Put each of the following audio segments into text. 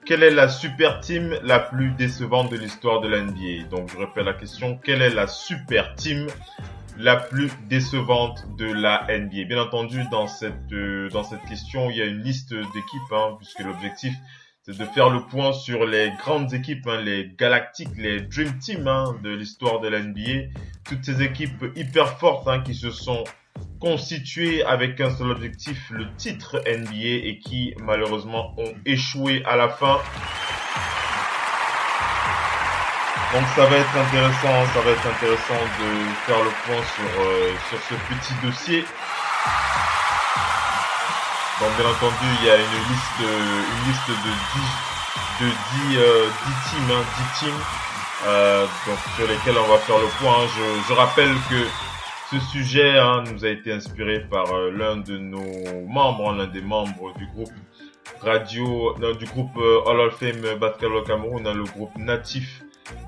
quelle est la super team la plus décevante de l'histoire de la NBA? Donc, je répète la question. Quelle est la super team la plus décevante de la NBA? Bien entendu, dans cette question, il y a une liste d'équipes, puisque l'objectif, c'est de faire le point sur les grandes équipes, les galactiques, les Dream Team de l'histoire de la NBA. Toutes ces équipes hyper fortes qui se sont constituées avec un seul objectif, le titre NBA, et qui malheureusement ont échoué à la fin. Donc ça va être intéressant de faire le point sur ce petit dossier. Donc bien entendu, il y a une liste de 10 teams, donc sur lesquels on va faire le point. Je rappelle que ce sujet nous a été inspiré par l'un des membres du groupe du groupe Hall of Fame Basketball Cameroun, le groupe natif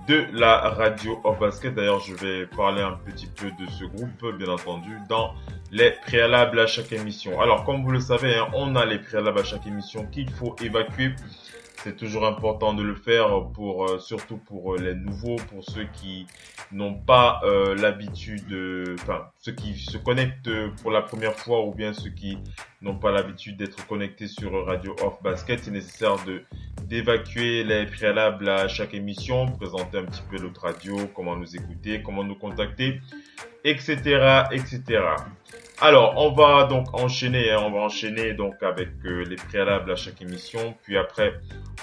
de la radio of basket. D'ailleurs, je vais parler un petit peu de ce groupe, bien entendu, dans les préalables à chaque émission. Alors, comme vous le savez, on a les préalables à chaque émission qu'il faut évacuer. C'est toujours important de le faire surtout pour les nouveaux, pour ceux qui n'ont pas l'habitude, ceux qui se connectent pour la première fois ou bien ceux qui n'ont pas l'habitude d'être connectés sur Radio Off Basket. C'est nécessaire d'évacuer les préalables à chaque émission, présenter un petit peu notre radio, comment nous écouter, comment nous contacter, etc., etc. Alors, on va donc enchaîner, donc avec les préalables à chaque émission, puis après,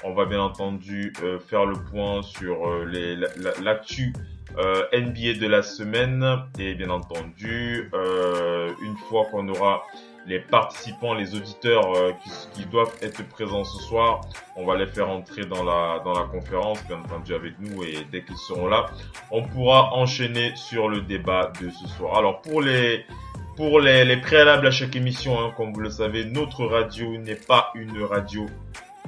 on va bien entendu faire le point sur l'actu NBA de la semaine, et bien entendu, une fois qu'on aura les participants, les auditeurs qui doivent être présents ce soir, on va les faire entrer dans la conférence, bien entendu avec nous, et dès qu'ils seront là, on pourra enchaîner sur le débat de ce soir. Alors pour les préalables à chaque émission, comme vous le savez, notre radio n'est pas une radio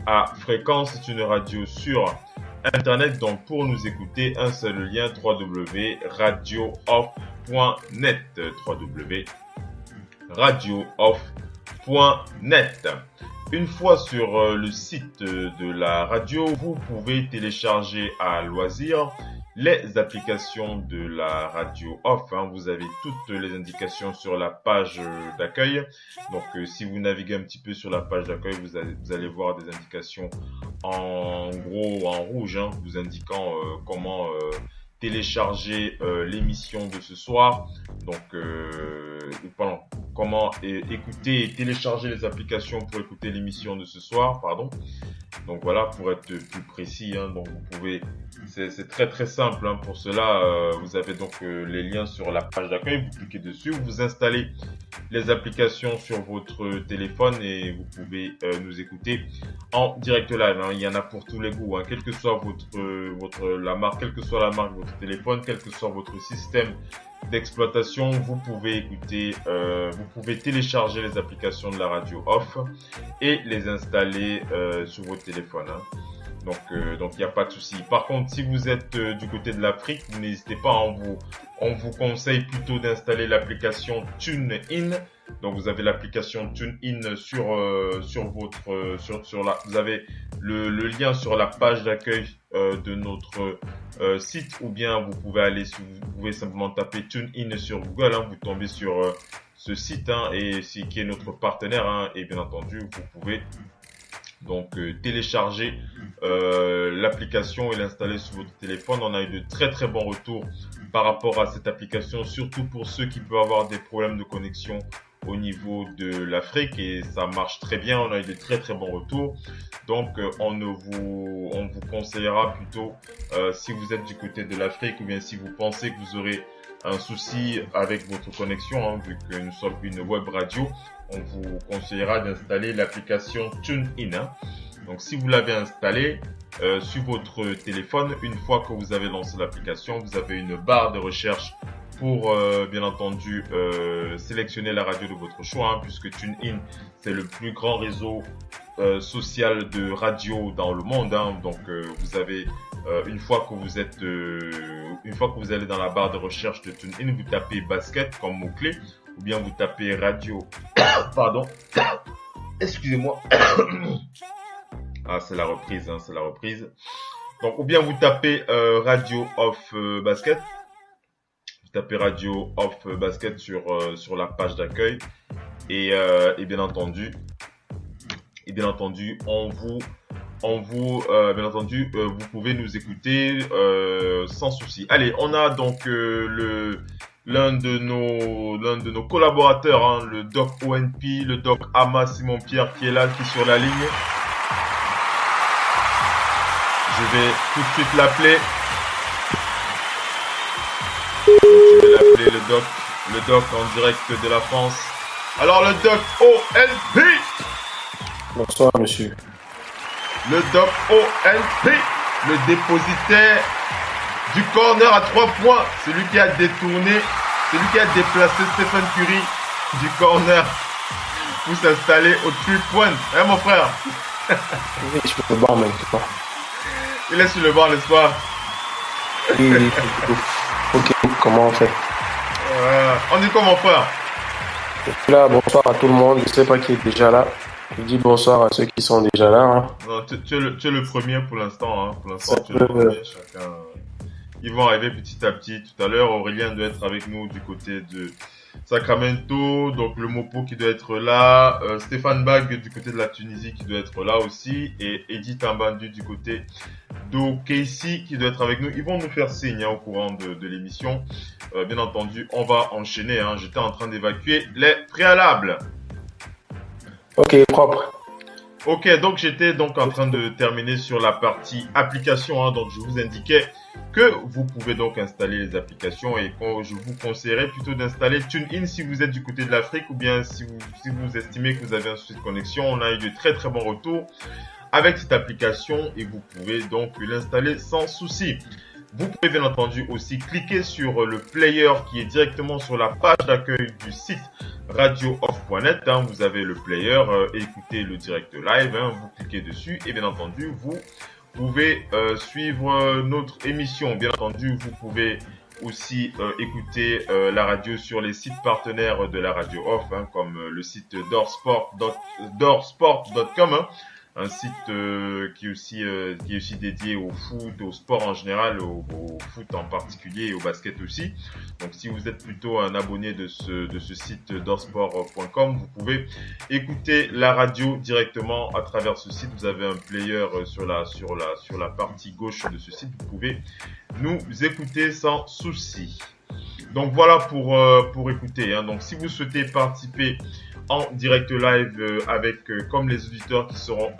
à fréquence, c'est une radio sur Internet. Donc pour nous écouter, un seul lien, www.radiooff.net, www.radiooff.net. Une fois sur le site de la radio, vous pouvez télécharger à loisir les applications de la radio off. Vous avez toutes les indications sur la page d'accueil. Donc si vous naviguez un petit peu sur la page d'accueil, vous allez voir des indications en gros en rouge, vous indiquant comment télécharger l'émission de ce soir. Donc comment écouter et télécharger les applications pour écouter l'émission de ce soir, Donc voilà, pour être plus précis, donc vous pouvez, c'est très très simple, pour cela, vous avez donc les liens sur la page d'accueil, vous cliquez dessus, vous installez les applications sur votre téléphone et vous pouvez nous écouter en direct live. Il y en a pour tous les goûts, quelle que soit la marque de votre téléphone, quel que soit votre système d'exploitation, vous pouvez écouter, vous pouvez télécharger les applications de la radio off et les installer sur votre téléphone. Donc il n'y a pas de souci. Par contre, si vous êtes du côté de l'Afrique, n'hésitez pas, on vous conseille plutôt d'installer l'application TuneIn. Donc vous avez l'application TuneIn vous avez le lien sur la page d'accueil de notre site, ou bien vous pouvez simplement taper TuneIn sur Google, vous tombez sur ce site qui est notre partenaire, et bien entendu vous pouvez donc télécharger l'application et l'installer sur votre téléphone. On a eu de très très bons retours par rapport à cette application, surtout pour ceux qui peuvent avoir des problèmes de connexion au niveau de l'Afrique, et ça marche très bien. On a eu de très très bons retours. Donc on vous conseillera plutôt, si vous êtes du côté de l'Afrique, ou bien si vous pensez que vous aurez un souci avec votre connexion, vu que nous sommes une web radio, on vous conseillera d'installer l'application TuneIn. Donc si vous l'avez installée sur votre téléphone, une fois que vous avez lancé l'application, vous avez une barre de recherche pour bien entendu sélectionner la radio de votre choix, puisque TuneIn, c'est le plus grand réseau social de radio dans le monde. Donc vous avez une fois que vous allez dans la barre de recherche de TuneIn, vous tapez basket comme mot-clé, ou bien vous tapez radio excusez-moi Ah, c'est la reprise, hein, c'est la reprise. Donc, ou bien vous tapez Radio Off Basket. Vous tapez Radio Off Basket sur la page d'accueil. Et bien entendu, vous pouvez nous écouter sans souci. Allez, on a donc l'un de nos collaborateurs, hein, le Doc ONP, le Doc Ama Simon Pierre qui est là, qui est sur la ligne. Je vais tout de suite l'appeler. Je vais l'appeler le Doc en direct de la France. Alors le Doc ONP. Bonsoir monsieur. Le Doc ONP, le dépositaire du corner à 3 points. Celui qui a détourné, celui qui a déplacé Stephen Curry du corner pour s'installer au 3-point. Hein mon frère? Il est sur le banc maintenant. Il est sur le banc, n'est-ce pas? Oui. Ok, comment on fait? On dit quoi mon frère? Là, bonsoir à tout le monde. Je ne sais pas qui est déjà là. Je dis bonsoir à ceux qui sont déjà là. Hein. Non, tu es le premier pour l'instant. Hein. Pour l'instant, tu es le premier. Chacun... Ils vont arriver petit à petit. Tout à l'heure, Aurélien doit être avec nous du côté de Sacramento. Donc, le Mopo qui doit être là. Stéphane Bag du côté de la Tunisie qui doit être là aussi. Et Edith Tambandu du côté d'Okessi qui doit être avec nous. Ils vont nous faire signe hein, au courant de l'émission. Bien entendu, on va enchaîner. Hein. J'étais en train d'évacuer les préalables. Ok, propre. Ok, donc j'étais donc en train de terminer sur la partie application. Hein, donc je vous indiquais que vous pouvez donc installer les applications et je vous conseillerais plutôt d'installer TuneIn si vous êtes du côté de l'Afrique ou bien si vous estimez que vous avez un souci de connexion. On a eu de très très bons retours avec cette application et vous pouvez donc l'installer sans souci. Vous pouvez bien entendu aussi cliquer sur le player qui est directement sur la page d'accueil du site radiooff.net. Hein, vous avez le player, écoutez le direct live, hein, vous cliquez dessus et bien entendu vous pouvez suivre notre émission. Bien entendu vous pouvez aussi écouter la radio sur les sites partenaires de la radio off, hein, comme le site doorsport.com. Hein, un site qui est aussi dédié au foot, au sport en général, au foot en particulier et au basket aussi. Donc si vous êtes plutôt un abonné de ce site doorsport.com, vous pouvez écouter la radio directement à travers ce site. Vous avez un player sur la partie gauche de ce site. Vous pouvez nous écouter sans souci. Donc voilà pour écouter. Hein. Donc si vous souhaitez participer en direct live avec comme les auditeurs qui seront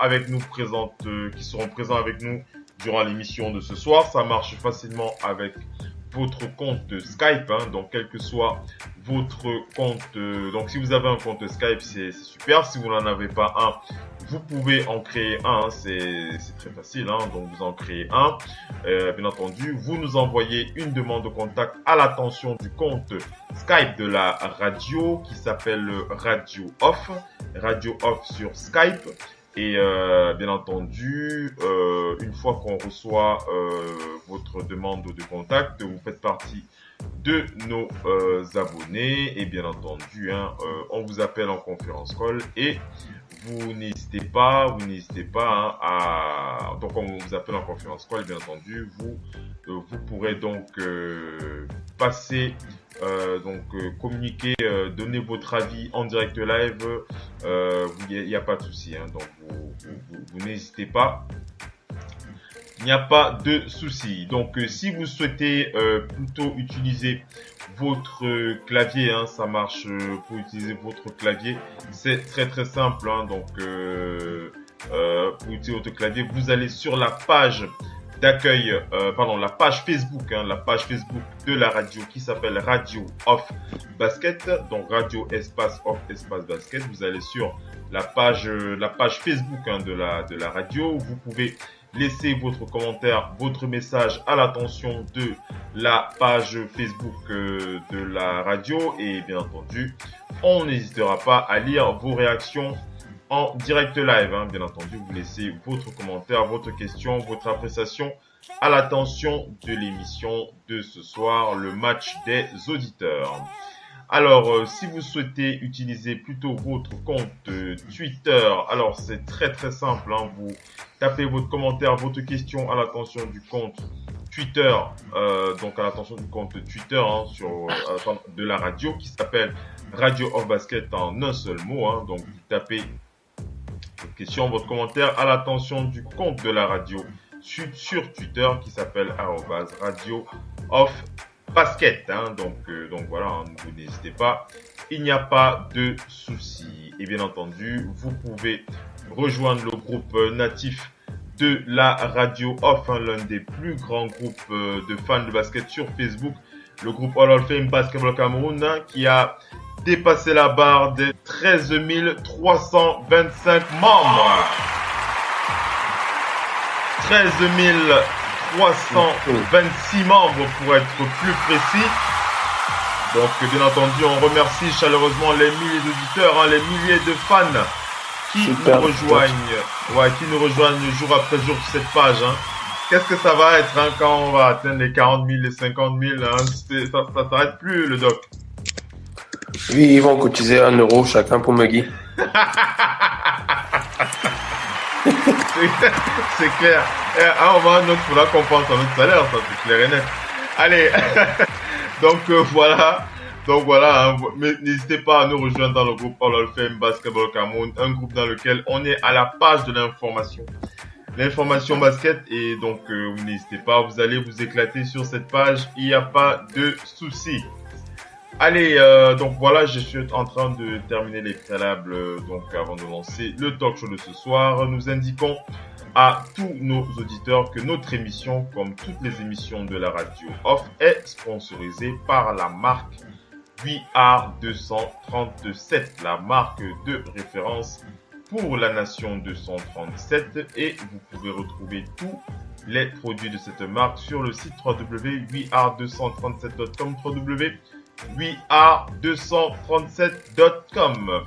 présents avec nous durant l'émission de ce soir, ça marche facilement avec votre compte Skype, hein, donc quel que soit votre compte, donc si vous avez un compte Skype c'est super, si vous n'en avez pas un, vous pouvez en créer un, hein, c'est très facile, hein, donc vous en créez un, bien entendu, vous nous envoyez une demande de contact à l'attention du compte Skype de la radio qui s'appelle Radio Off sur Skype. Et bien entendu, une fois qu'on reçoit votre demande de contact, vous faites partie de nos abonnés. Et bien entendu, hein, on vous appelle en conférence call et vous n'hésitez pas hein, à... Donc on vous appelle en conférence call, bien entendu, vous pourrez donc passer... communiquer, donner votre avis en direct live, il n'y a pas de souci, hein, donc vous n'hésitez pas, il n'y a pas de souci. Donc si vous souhaitez plutôt utiliser votre clavier, hein, ça marche pour utiliser votre clavier, c'est très très simple, hein, donc pour utiliser votre clavier, vous allez sur la page d'accueil, la page Facebook, hein, la page Facebook de la radio qui s'appelle Radio Off Basket, donc Radio espace Off espace Basket. Vous allez sur la page Facebook hein, de la radio. Vous pouvez laisser votre commentaire, votre message à l'attention de la page Facebook de la radio et bien entendu, on n'hésitera pas à lire vos réactions en direct live, hein. Bien entendu, vous laissez votre commentaire, votre question, votre appréciation à l'attention de l'émission de ce soir, le match des auditeurs. Alors, si vous souhaitez utiliser plutôt votre compte Twitter, alors c'est très très simple, hein, vous tapez votre commentaire, votre question à l'attention du compte Twitter, donc à l'attention du compte Twitter hein, de la radio qui s'appelle Radio Off Basket en un seul mot. Hein, donc vous tapez votre question, votre commentaire à l'attention du compte de la radio sur Twitter qui s'appelle @radio off basket. Hein, donc voilà, hein, vous n'hésitez pas, il n'y a pas de souci. Et bien entendu, vous pouvez rejoindre le groupe natif de la radio off, hein, l'un des plus grands groupes de fans de basket sur Facebook, le groupe Hall of Fame Basketball Cameroun, hein, qui a dépassé la barre des 13 325 membres. 13 326 membres pour être plus précis. Donc bien entendu, on remercie chaleureusement les milliers d'auditeurs, hein, les milliers de fans qui nous rejoignent jour après jour sur cette page. Hein. Qu'est-ce que ça va être hein, quand on va atteindre les 40 000, les 50 000 hein, ça s'arrête plus le doc. Oui, ils vont cotiser 1 euro chacun pour Megui. C'est clair. Et à un moment donné, il faudra qu'on pense à notre salaire, ça c'est clair et net. Allez, donc voilà. Donc voilà, hein, mais n'hésitez pas à nous rejoindre dans le groupe Hall of Fame Basketball Cameroun, un groupe dans lequel on est à la page de l'information. L'information basket, et donc vous n'hésitez pas, vous allez vous éclater sur cette page, il n'y a pas de souci. Allez, donc voilà, je suis en train de terminer les préalables, donc avant de lancer le talk show de ce soir, nous indiquons à tous nos auditeurs que notre émission, comme toutes les émissions de la radio off, est sponsorisée par la marque VR 237, la marque de référence pour la nation 237, et vous pouvez retrouver tous les produits de cette marque sur le site www.vr237.com, www.vr237.com.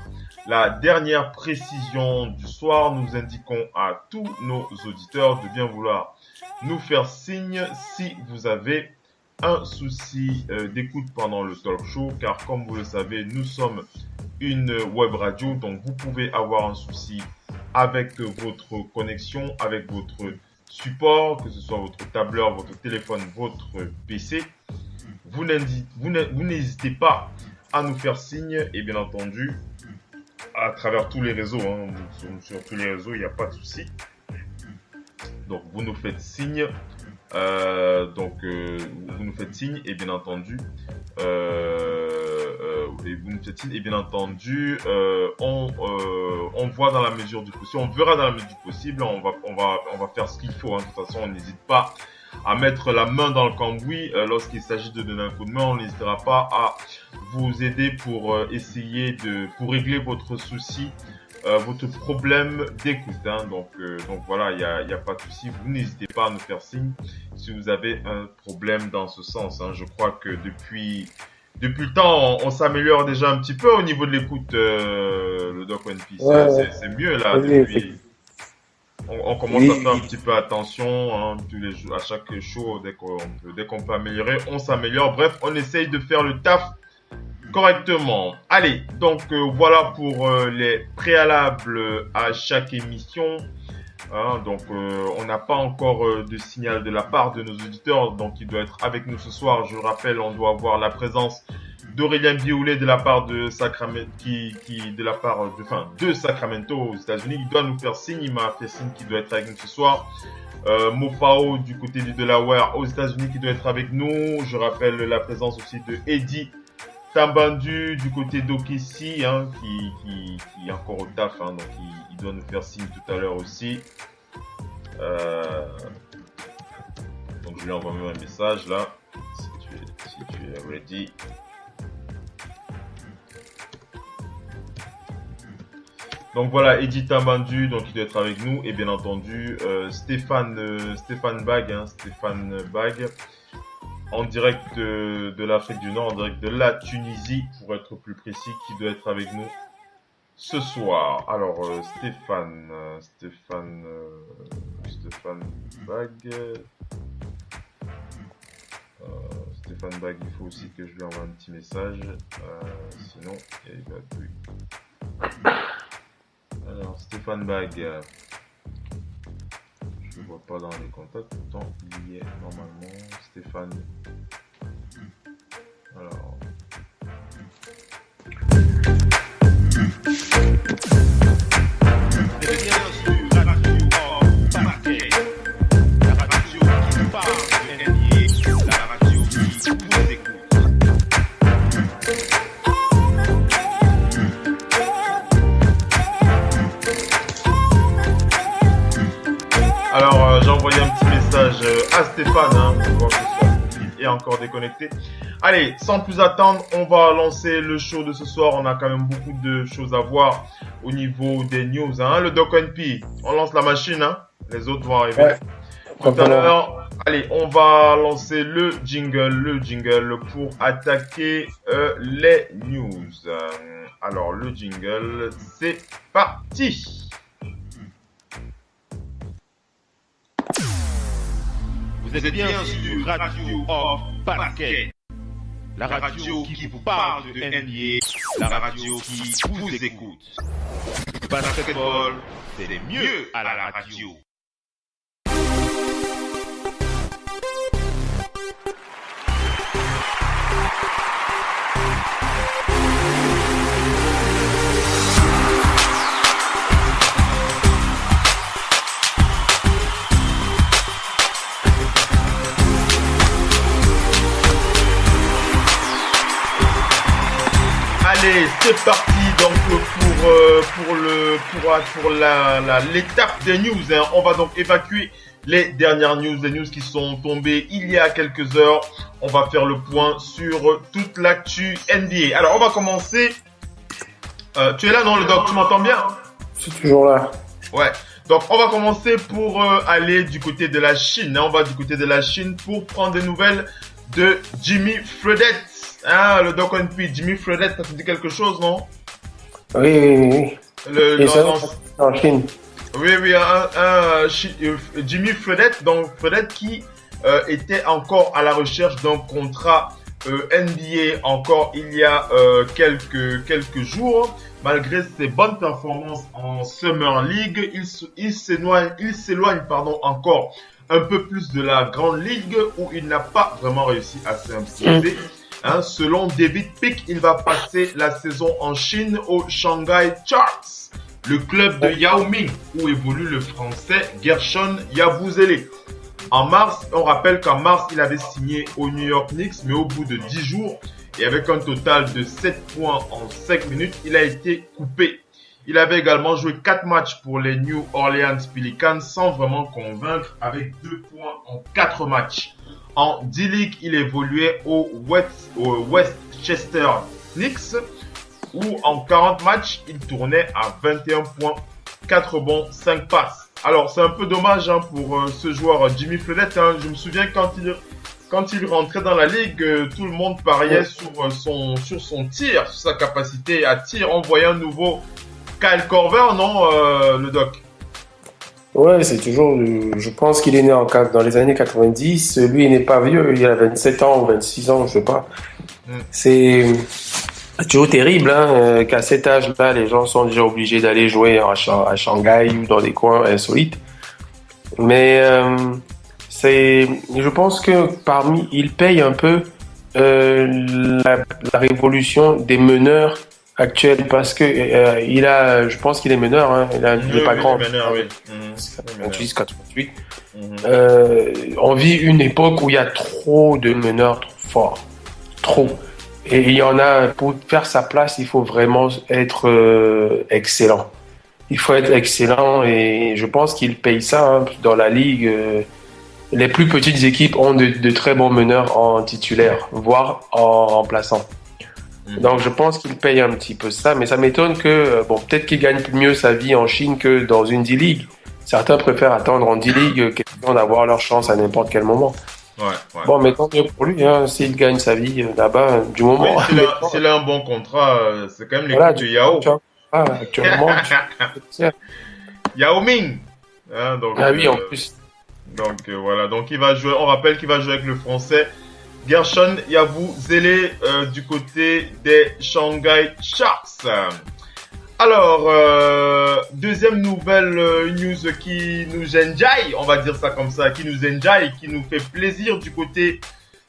La dernière précision du soir, nous indiquons à tous nos auditeurs de bien vouloir nous faire signe si vous avez un souci d'écoute pendant le talk show, car comme vous le savez, nous sommes une web radio, donc vous pouvez avoir un souci avec votre connexion, avec votre support, que ce soit votre tableur, votre téléphone, votre PC. Vous n'hésitez pas à nous faire signe, et bien entendu, à travers tous les réseaux, hein, sur tous les réseaux, il n'y a pas de souci. Donc vous nous faites signe. Vous nous faites signe et bien entendu on voit dans la mesure du possible, on verra dans la mesure du possible, on va faire ce qu'il faut, hein. De toute façon on n'hésite pas à mettre la main dans le cambouis lorsqu'il s'agit de donner un coup de main, on n'hésitera pas à vous aider pour pour régler votre souci, votre problème d'écoute, hein. Donc voilà, il y a pas de souci, vous n'hésitez pas à nous faire signe si vous avez un problème dans ce sens, hein. Je crois que depuis le temps, on s'améliore déjà un petit peu au niveau de l'écoute, le Doc One Piece. Ouais. C'est mieux là, depuis. On commence à faire un petit peu attention, hein, tous les jours, à chaque show, dès qu'on peut améliorer, on s'améliore. Bref, on essaye de faire le taf correctement. Allez, donc voilà pour les préalables à chaque émission. Hein, donc on n'a pas encore de signal de la part de nos auditeurs, donc il doit être avec nous ce soir. Je rappelle, on doit avoir la présence d'Aurélien Bioulet de la part de Sacramento, de Sacramento aux États-Unis. Il doit nous faire signe, il m'a fait signe qu'il doit être avec nous ce soir. Mopao du côté du Delaware aux États-Unis qui doit être avec nous. Je rappelle la présence aussi de Eddie Tambandu du côté d'Okessi, hein, qui est encore au taf, hein, donc il doit nous faire signe tout à l'heure aussi. Donc je lui envoie même un message là, si tu es ready. Donc voilà, Eddie Tambandu, donc il doit être avec nous, et bien entendu Stéphane Bag, hein, Stéphane Bag, en direct de l'Afrique du Nord, en direct de la Tunisie, pour être plus précis, qui doit être avec nous ce soir. Alors, Stéphane Bag, Stéphane Bag, il faut aussi que je lui envoie un petit message. Sinon, il va plus. Alors, Stéphane Bag, je ne le vois pas dans les contacts, pourtant il y est normalement. Stéphane. Alors. Alors, j'ai envoyé un petit message à Stéphane pour voir que est encore déconnecté. Allez, sans plus attendre, on va lancer le show de ce soir. On a quand même beaucoup de choses à voir au niveau des news. Le Doc NP, on lance la machine. Les autres vont arriver. Ouais. Tout à l'heure, allez, on va lancer le jingle pour attaquer les news. Alors, le jingle, c'est parti. Vous êtes bien sur Radio Hors Parquet, la radio qui vous parle de NBA, la radio qui vous écoute. Basketball, c'est mieux à la radio. Allez, c'est parti donc pour l'étape des news. On va donc évacuer les dernières news, les news qui sont tombées il y a quelques heures. On va faire le point sur toute l'actu NBA. Alors, on va commencer. Tu es là, non, le doc? Tu m'entends bien? Je suis toujours là. Ouais. Donc, on va commencer pour aller du côté de la Chine. On va du côté de la Chine pour prendre des nouvelles de Jimmy Fredette. Le Doc NP, Jimmy Fredette, ça te dit quelque chose, non? Oui. En Chine. Oui, Jimmy Fredette, donc Fredette qui était encore à la recherche d'un contrat NBA encore il y a quelques jours. Malgré ses bonnes performances en Summer League, il s'éloigne encore un peu plus de la Grande Ligue où il n'a pas vraiment réussi à s'imposer. Selon David Pick, il va passer la saison en Chine au Shanghai Sharks, le club de Yao Ming où évolue le français Gershon Yabusele. En mars, on rappelle qu'en mars, il avait signé au New York Knicks, mais au bout de 10 jours et avec un total de 7 points en 5 minutes, il a été coupé. Il avait également joué 4 matchs pour les New Orleans Pelicans sans vraiment convaincre avec 2 points en 4 matchs. En D-League, il évoluait au Westchester Knicks où en 40 matchs, il tournait à 21 points, 4 rebonds, 5 passes. Alors, c'est un peu dommage pour ce joueur Jimmy Fredette. Je me souviens quand il rentrait dans la ligue, tout le monde pariait sur son tir, sur sa capacité à tir. On voyait un nouveau Kyle Korver, non, le doc? Ouais, c'est toujours. Je pense qu'il est né dans les années 90. Lui, il n'est pas vieux. Il a 27 ans ou 26 ans, je sais pas. C'est toujours terrible qu'à cet âge-là, les gens sont déjà obligés d'aller jouer à Shanghai ou dans des coins insolites. Mais je pense que il paye un peu la révolution des meneurs actuels parce que je pense qu'il est meneur. Il n'est pas grand. Meneur, oui. 88. On vit une époque où il y a trop de meneurs trop forts. Trop. Et il y en a, pour faire sa place, il faut vraiment être excellent. Il faut être excellent et je pense qu'il paye ça dans la ligue. Les plus petites équipes ont de très bons meneurs en titulaire, voire en remplaçant. Donc je pense qu'il paye un petit peu ça, mais ça m'étonne que, peut-être qu'il gagne mieux sa vie en Chine que dans une D-League. Certains préfèrent attendre en D-League question d'avoir leur chance à n'importe quel moment. Ouais. Bon, mais tant mieux pour lui, s'il gagne sa vie là-bas, du moment. Oui, s'il a un bon contrat, c'est quand même l'équipe de Yao. Actuellement, Yao Ming. Oui, en plus. Donc voilà, donc il va jouer. On rappelle qu'il va jouer avec le français Gershon Yabusele du côté des Shanghai Sharks. Alors, deuxième nouvelle news qui nous enjaille, on va dire ça comme ça, qui nous enjaille, qui nous fait plaisir du côté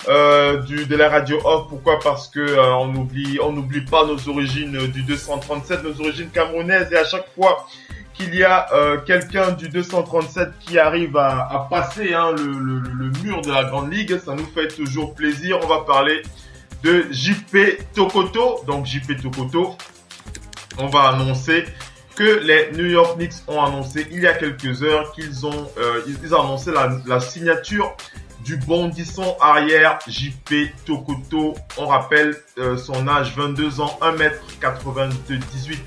de la radio off. Pourquoi? Parce que on n'oublie pas nos origines du 237, nos origines camerounaises, et à chaque fois qu'il y a quelqu'un du 237 qui arrive à passer le mur de la Grande Ligue, ça nous fait toujours plaisir. On va parler de JP Tokoto. Donc JP Tokoto, on va annoncer que les New York Knicks ont annoncé il y a quelques heures qu'ils ont annoncé la signature du bondissant arrière JP Tokoto. On rappelle son âge, 22 ans, 1m98.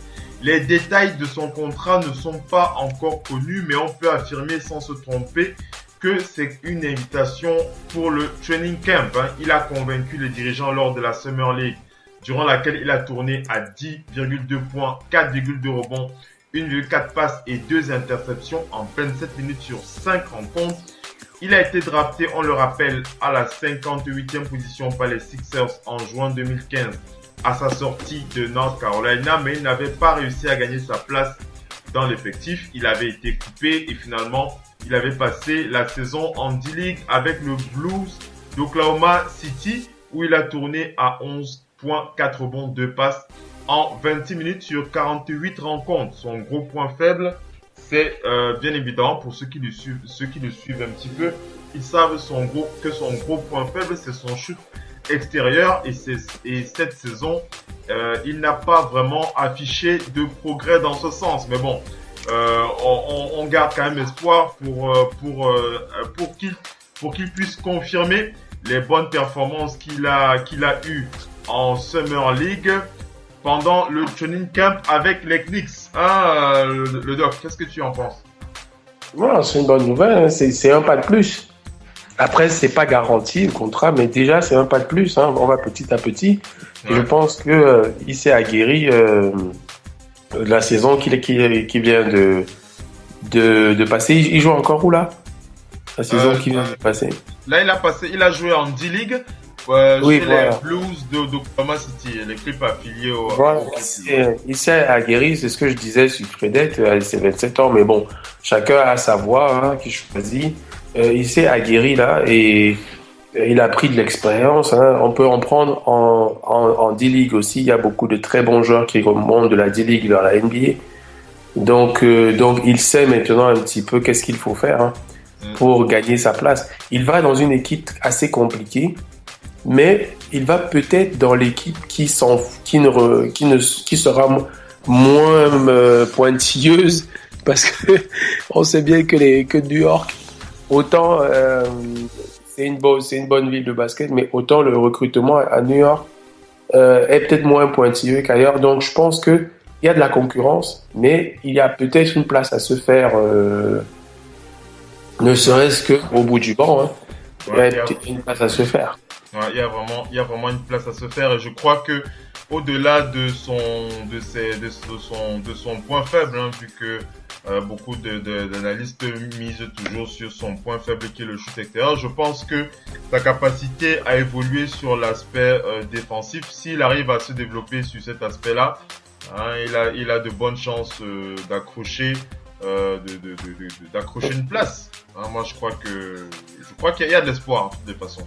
Les détails de son contrat ne sont pas encore connus, mais on peut affirmer sans se tromper que c'est une invitation pour le training camp. Il a convaincu les dirigeants lors de la Summer League, durant laquelle il a tourné à 10,2 points, 4,2 rebonds, 1,4 passes et 2 interceptions en 27 minutes sur 5 rencontres. Il a été drafté, on le rappelle, à la 58e position par les Sixers en juin 2015 à sa sortie de North Carolina, mais il n'avait pas réussi à gagner sa place dans l'effectif. Il avait été coupé et finalement, il avait passé la saison en D-League avec le Blues d'Oklahoma City, où il a tourné à 11 points, 4 rebonds, 2 passes en 26 minutes sur 48 rencontres. Son gros point faible, c'est bien évident, pour ceux qui le suivent un petit peu, ils savent que son gros point faible, c'est son shoot extérieur, et cette saison, il n'a pas vraiment affiché de progrès dans ce sens. Mais bon, on garde quand même espoir pour qu'il puisse confirmer les bonnes performances qu'il a eues en Summer League pendant le training camp avec les Knicks. Le doc, qu'est-ce que tu en penses? Voilà, c'est une bonne nouvelle, c'est un pas de plus. Après, c'est pas garanti le contrat, mais déjà c'est un pas de plus. On va petit à petit. Ouais. Je pense que il s'est aguerri la saison qui vient de passer. Il joue encore où là? La saison qui vient de passer. Là, il a joué en D-League. Oui, chez voilà. Les Blues d'Oklahoma City, l'équipe affiliée au. Voilà. Il s'est aguerri, c'est ce que je disais sur Fredette, à ses 27 ans, mais bon, chacun a sa voie qui choisit. Il s'est aguerri là et il a pris de l'expérience. On peut en prendre en D-League aussi. Il y a beaucoup de très bons joueurs qui remontent de la D-League vers la NBA. Donc il sait maintenant un petit peu qu'est-ce qu'il faut faire pour gagner sa place. Il va dans une équipe assez compliquée, mais il va peut-être dans l'équipe qui sera moins pointilleuse, parce que on sait bien que New York, autant c'est une bonne ville de basket, mais autant le recrutement à New York est peut-être moins pointilleux qu'ailleurs. Donc je pense que il y a de la concurrence, mais il y a peut-être une place à se faire, ne serait-ce qu'au bout du banc. Il y a peut-être une place à se faire. Ouais, il y a vraiment une place à se faire, et je crois que au-delà de son point faible, vu que beaucoup d'analystes misent toujours sur son point faible qui est le shoot extérieur, je pense que sa capacité à évoluer sur l'aspect défensif, s'il arrive à se développer sur cet aspect-là, il a de bonnes chances d'accrocher une place. Moi, je crois qu'il y a de l'espoir de toute façon.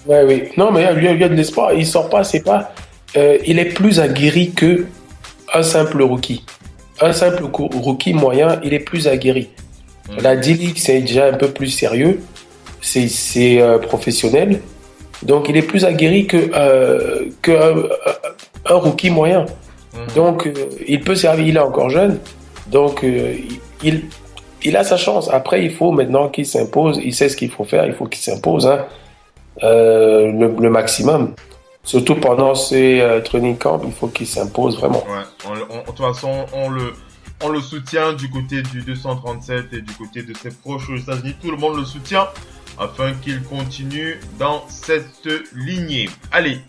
Oui. Non, mais il y a de l'espoir. Il sort pas, c'est pas. Il est plus aguerri que un simple rookie. Un simple rookie moyen, il est plus aguerri. La D-League, c'est déjà un peu plus sérieux. C'est professionnel. Donc, il est plus aguerri que un rookie moyen. Donc, il peut servir. Il est encore jeune. Donc, il a sa chance. Après, il faut maintenant qu'il s'impose. Il sait ce qu'il faut faire. Il faut qu'il s'impose. Le maximum. Surtout pendant ces training camps, il faut qu'il s'impose vraiment. Ouais. De toute façon, on le soutient du côté du 237 et du côté de ses proches aux États-Unis. Tout le monde le soutient afin qu'il continue dans cette lignée. Allez,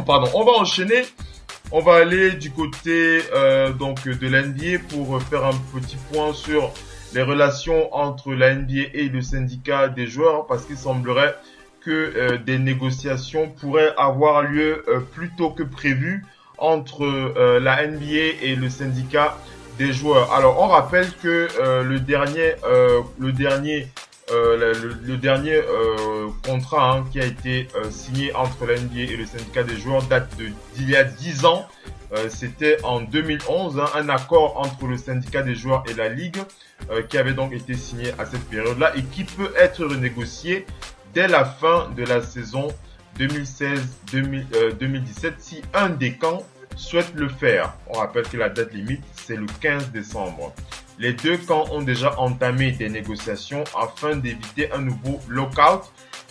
pardon, on va enchaîner. On va aller du côté de l'NBA pour faire un petit point sur les relations entre la NBA et le syndicat des joueurs, parce qu'il semblerait que des négociations pourraient avoir lieu plus tôt que prévu entre la NBA et le syndicat des joueurs. Alors, on rappelle que le dernier contrat qui a été signé entre la NBA et le syndicat des joueurs date d'il y a 10 ans. C'était en 2011, un accord entre le syndicat des joueurs et la Ligue qui avait donc été signé à cette période-là et qui peut être renégocié dès la fin de la saison 2016-2017 si un des camps souhaite le faire. On rappelle que la date limite, c'est le 15 décembre. Les deux camps ont déjà entamé des négociations afin d'éviter un nouveau lockout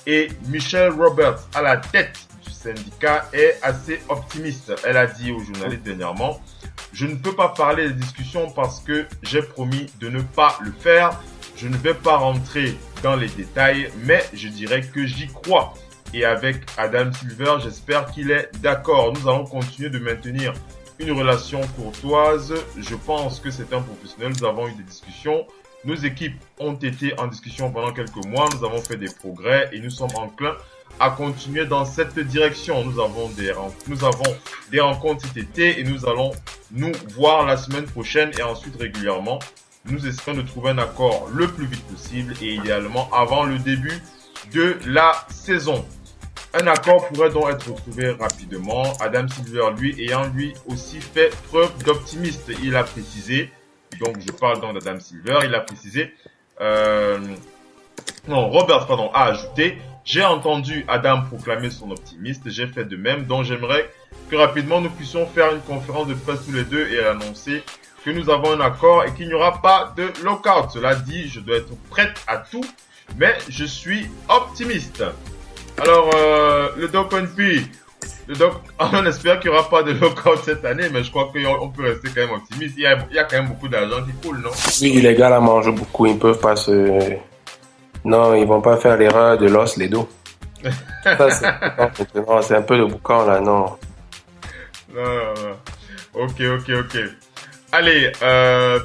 et Michelle Roberts, à la tête du syndicat, est assez optimiste. Elle a dit aux journalistes dernièrement: « Je ne peux pas parler des discussions parce que j'ai promis de ne pas le faire. Je ne vais pas rentrer dans les détails, mais je dirais que j'y crois. » Et avec Adam Silver, j'espère qu'il est d'accord. Nous allons continuer de maintenir une relation courtoise. Je pense que c'est un professionnel. Nous avons eu des discussions. Nos équipes ont été en discussion pendant quelques mois. Nous avons fait des progrès et nous sommes enclins à continuer dans cette direction. Nous avons des rencontres cet été et nous allons nous voir la semaine prochaine et ensuite régulièrement. Nous espérons de trouver un accord le plus vite possible et idéalement avant le début de la saison. Un accord pourrait donc être trouvé rapidement. Adam Silver, lui, ayant lui aussi fait preuve d'optimisme. Il a précisé, donc je parle donc d'Adam Silver, il a précisé, Roberts, a ajouté: « J'ai entendu Adam proclamer son optimisme, j'ai fait de même, donc j'aimerais que rapidement nous puissions faire une conférence de presse tous les deux et annoncer que nous avons un accord et qu'il n'y aura pas de lockout. Cela dit, je dois être prête à tout, mais je suis optimiste. » Alors, le Doc NP, on espère qu'il n'y aura pas de lockout cette année, mais je crois qu'on peut rester quand même optimiste. Il y a quand même beaucoup d'argent qui coule, non? Oui, les gars là mangent beaucoup, ils peuvent pas se... Non, ils vont pas faire l'erreur de l'os les dos. Ça, c'est un peu le boucan là, non. Non. Ok. Allez,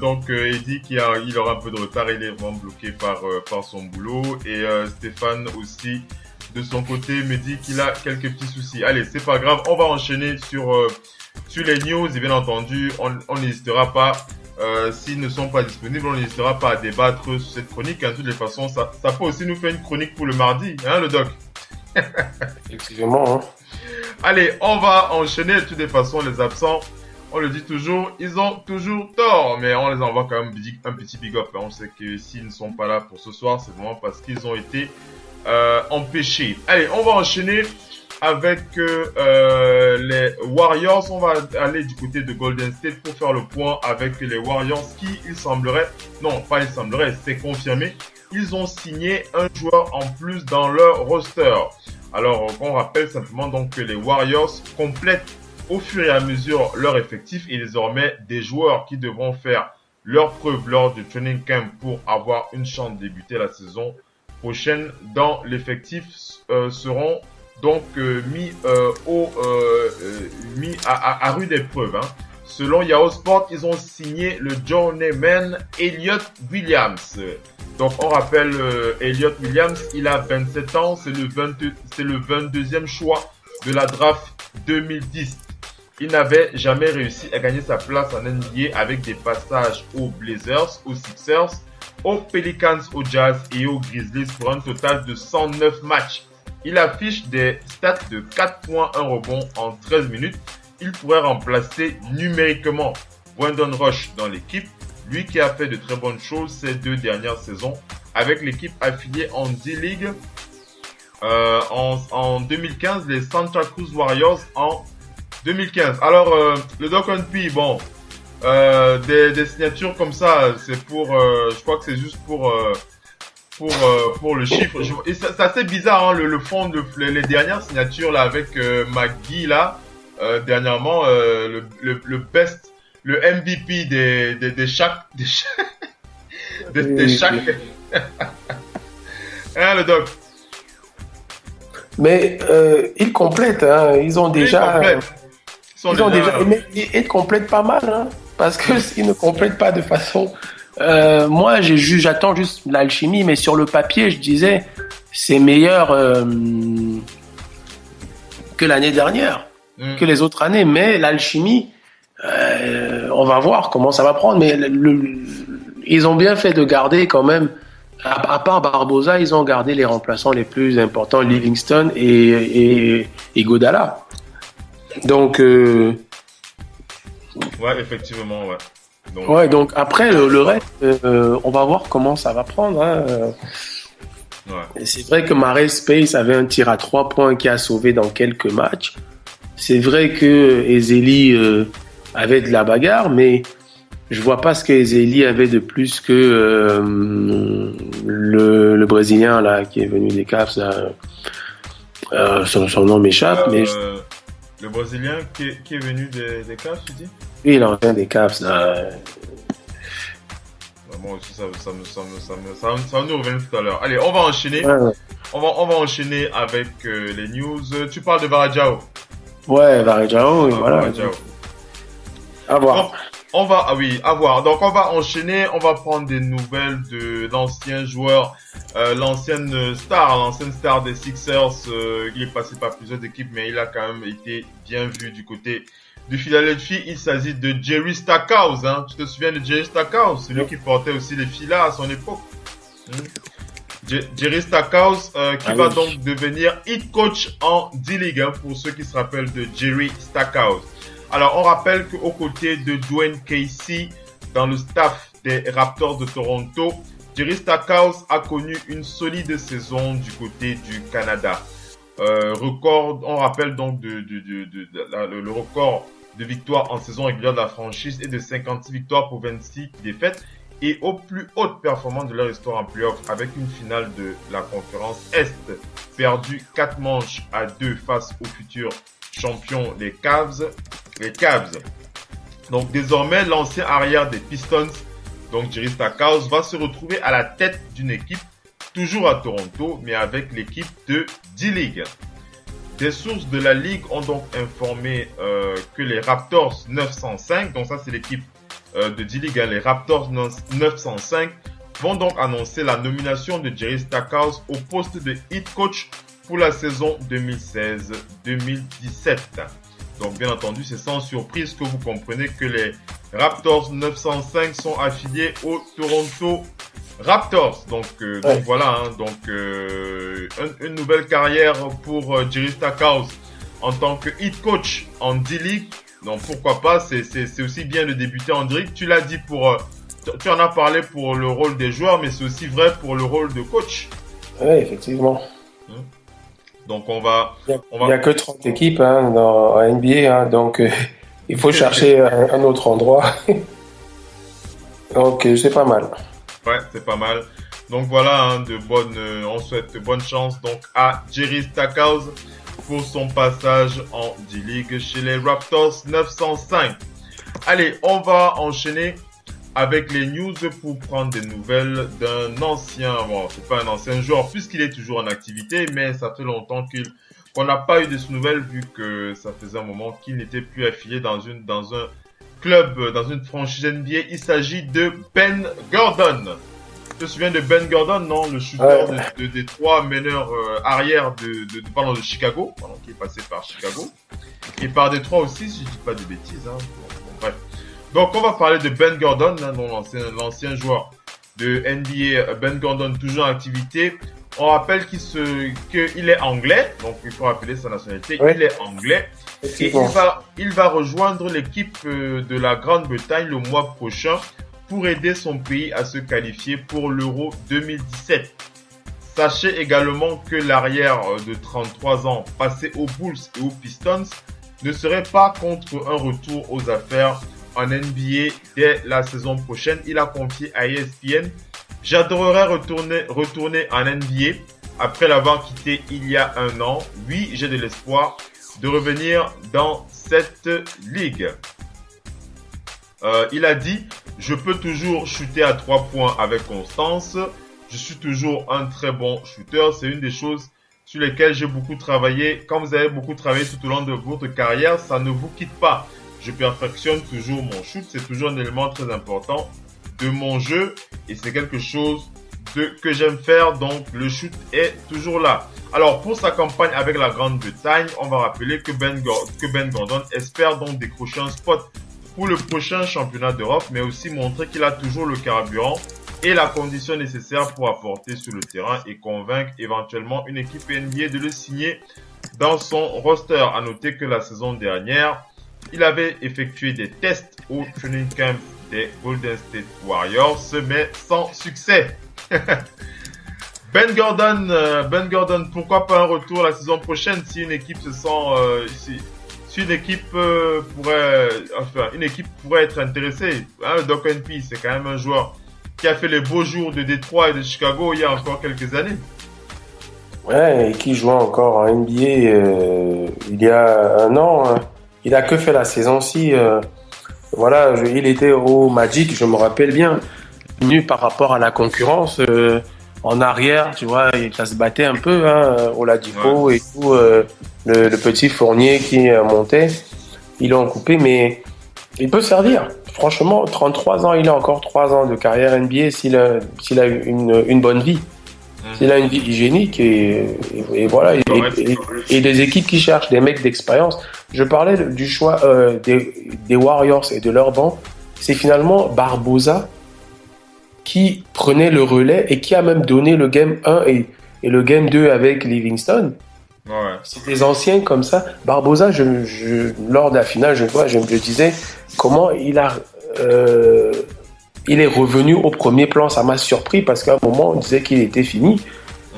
donc il dit qu'il aura un peu de retard, il est vraiment bloqué par son boulot. Et Stéphane aussi, de son côté, me dit qu'il a quelques petits soucis. Allez, c'est pas grave, on va enchaîner sur les news. Et bien entendu, on n'hésitera pas, s'ils ne sont pas disponibles, on n'hésitera pas à débattre sur cette chronique. De toutes les façons, ça peut aussi nous faire une chronique pour le mardi, hein, le doc? Effectivement. Hein. Allez, on va enchaîner. De toutes les façons, les absents, on le dit toujours, ils ont toujours tort, mais on les envoie quand même un petit big up. On sait que s'ils ne sont pas là pour ce soir, c'est vraiment parce qu'ils ont été empêchés. Allez, on va enchaîner avec les Warriors. On va aller du côté de Golden State pour faire le point avec les Warriors qui, c'est confirmé, ils ont signé un joueur en plus dans leur roster. Alors, on rappelle simplement donc que les Warriors complètent au fur et à mesure leur effectif et désormais des joueurs qui devront faire leur preuve lors du training camp pour avoir une chance de débuter la saison prochaine dans l'effectif seront donc mis à rude épreuve. Hein. Selon Yahoo Sport, ils ont signé le journeyman Elliot Williams. Donc on rappelle Elliot Williams, il a 27 ans, c'est le 22e choix de la draft 2010. Il n'avait jamais réussi à gagner sa place en NBA avec des passages aux Blazers, aux Sixers, aux Pelicans, aux Jazz et aux Grizzlies pour un total de 109 matchs. Il affiche des stats de 4 points, 1 rebond en 13 minutes. Il pourrait remplacer numériquement Brandon Rush dans l'équipe, lui qui a fait de très bonnes choses ces 2 dernières saisons avec l'équipe affiliée en D-League en 2015, les Santa Cruz Warriors en 2015. Alors, le Doc NP, bon, des signatures comme ça, c'est pour, je crois que c'est juste pour le chiffre. Et c'est assez bizarre, hein, le fond, les dernières signatures là avec McGee là, dernièrement, le best, le MVP des chaque, hein, le Doc. Mais ils complètent, hein. Ils ont déjà. Ils complètent pas mal, hein, parce que s'ils ne complètent pas de façon Moi, j'attends juste l'alchimie, mais sur le papier, je disais, c'est meilleur que l'année dernière, que les autres années. Mais l'alchimie, on va voir comment ça va prendre. Mais ils ont bien fait de garder quand même, à part Barbosa, ils ont gardé les remplaçants les plus importants, Livingston et Godala. Donc, ouais, effectivement, ouais. Donc après, le reste, on va voir comment ça va prendre. Hein. Ouais. C'est vrai que Marel Space avait un tir à 3 points qui a sauvé dans quelques matchs. C'est vrai que Ezeli avait de la bagarre, mais je vois pas ce que Ezeli avait de plus que le Brésilien là qui est venu des Cavs. Son nom m'échappe, mais le Brésilien qui est venu des Cavs, tu dis? Oui, il en vient des Cavs. Moi aussi, ça va nous revenir tout à l'heure. Allez, on va enchaîner. Ouais. On va enchaîner avec les news. Tu parles de Varejao. Ouais, Varejao, voilà. Varejao. À voir. Donc, à voir. Donc, on va enchaîner. On va prendre des nouvelles de l'ancien joueur, l'ancienne star des Sixers. Il est passé par plusieurs équipes, mais il a quand même été bien vu du côté de Philadelphie. Il s'agit de Jerry Stackhouse. Hein. Tu te souviens de Jerry Stackhouse, celui qui portait aussi les filas à son époque. Jerry Stackhouse qui va donc devenir head coach en D-League, hein, pour ceux qui se rappellent de Jerry Stackhouse. Alors, on rappelle qu'aux côtés de Dwayne Casey, dans le staff des Raptors de Toronto, Jerry Stackhouse a connu une solide saison du côté du Canada. On rappelle donc le record de victoires en saison régulière de la franchise est de 56 victoires pour 26 défaites et aux plus hautes performances de leur histoire en playoff avec une finale de la conférence Est perdue 4 manches à 2 face aux futurs champions les Cavs. Donc désormais, l'ancien arrière des Pistons, donc Jerry Stackhouse, va se retrouver à la tête d'une équipe toujours à Toronto, mais avec l'équipe de D-League. Des sources de la Ligue ont donc informé que les Raptors 905, donc ça c'est l'équipe de D-League, hein, les Raptors 905, vont donc annoncer la nomination de Jerry Stackhouse au poste de head coach pour la saison 2016-2017. Donc bien entendu, c'est sans surprise que vous comprenez que les Raptors 905 sont affiliés aux Toronto Raptors. Donc voilà, hein, une nouvelle carrière pour Jerry Stackhouse en tant que head coach en D-League. Donc pourquoi pas, c'est aussi bien de débuter en D-League. Tu l'as dit tu en as parlé pour le rôle des joueurs, mais c'est aussi vrai pour le rôle de coach. Oui, effectivement. Donc il n'y a que 30 équipes en NBA, hein, donc il faut chercher un autre endroit. Donc c'est pas mal. Ouais, c'est pas mal. Donc voilà, hein, on souhaite de bonne chance donc à Jerry Stackhouse pour son passage en D-League chez les Raptors 905. Allez, on va enchaîner avec les news pour prendre des nouvelles d'un ancien, c'est pas un ancien joueur puisqu'il est toujours en activité, mais ça fait longtemps qu'on n'a pas eu de ses nouvelles vu que ça faisait un moment qu'il n'était plus affilié dans un club, dans une franchise NBA. Il s'agit de Ben Gordon. Tu te souviens de Ben Gordon, non? Le shooter de Détroit, meneur arrière de Chicago, qui est passé par Chicago. Et par Détroit aussi, si je dis pas de bêtises. Hein. Bref. Donc, on va parler de Ben Gordon, hein, l'ancien joueur de NBA. Ben Gordon, toujours en activité. On rappelle qu'il est anglais, donc il faut rappeler sa nationalité. Oui. Il est anglais. Et il va rejoindre l'équipe de la Grande-Bretagne le mois prochain pour aider son pays à se qualifier pour l'Euro 2017. Sachez également que l'arrière de 33 ans passé aux Bulls et aux Pistons ne serait pas contre un retour aux affaires en NBA dès la saison prochaine. Il a confié à ESPN: j'adorerais retourner en NBA après l'avoir quitté il y a 1 an. Oui, j'ai de l'espoir de revenir dans cette ligue. Il a dit: je peux toujours shooter à 3 points avec constance. Je suis toujours un très bon shooter. C'est une des choses sur lesquelles j'ai beaucoup travaillé. Quand vous avez beaucoup travaillé tout au long de votre carrière, ça ne vous quitte pas. Je perfectionne toujours mon shoot. C'est toujours un élément très important de mon jeu et c'est quelque chose que j'aime faire, donc le shoot est toujours là. Alors pour sa campagne avec la Grande-Bretagne, on va rappeler que Ben Gordon espère donc décrocher un spot pour le prochain championnat d'Europe, mais aussi montrer qu'il a toujours le carburant et la condition nécessaire pour apporter sur le terrain et convaincre éventuellement une équipe NBA de le signer dans son roster. À noter que la saison dernière, il avait effectué des tests au training camp des Golden State Warriors, mais sans succès. Ben Gordon, pourquoi pas un retour la saison prochaine si une équipe se sent, si une équipe pourrait être intéressée. Hein, Doc NP, c'est quand même un joueur qui a fait les beaux jours de Détroit et de Chicago il y a encore quelques années. Ouais, et qui jouait encore en NBA il y a un an. Hein. Il a que fait la saison-ci. Voilà, il était au Magic, je me rappelle bien. Venu par rapport à la concurrence en arrière, tu vois, ça se battait un peu, hein, Oladipo et tout, le petit Fournier qui montait, ils l'ont coupé, mais il peut servir. Franchement, 33 ans, il a encore 3 ans de carrière NBA s'il a une bonne vie. S'il a une vie hygiénique et voilà, et des équipes qui cherchent des mecs d'expérience. Je parlais du choix des Warriors et de leur banc. C'est finalement Barbosa qui prenait le relais et qui a même donné le game 1 et le game 2 avec Livingston. Ouais. C'est des anciens comme ça. Barbosa, lors de la finale, je me disais comment il est revenu au premier plan. Ça m'a surpris parce qu'à un moment, on disait qu'il était fini.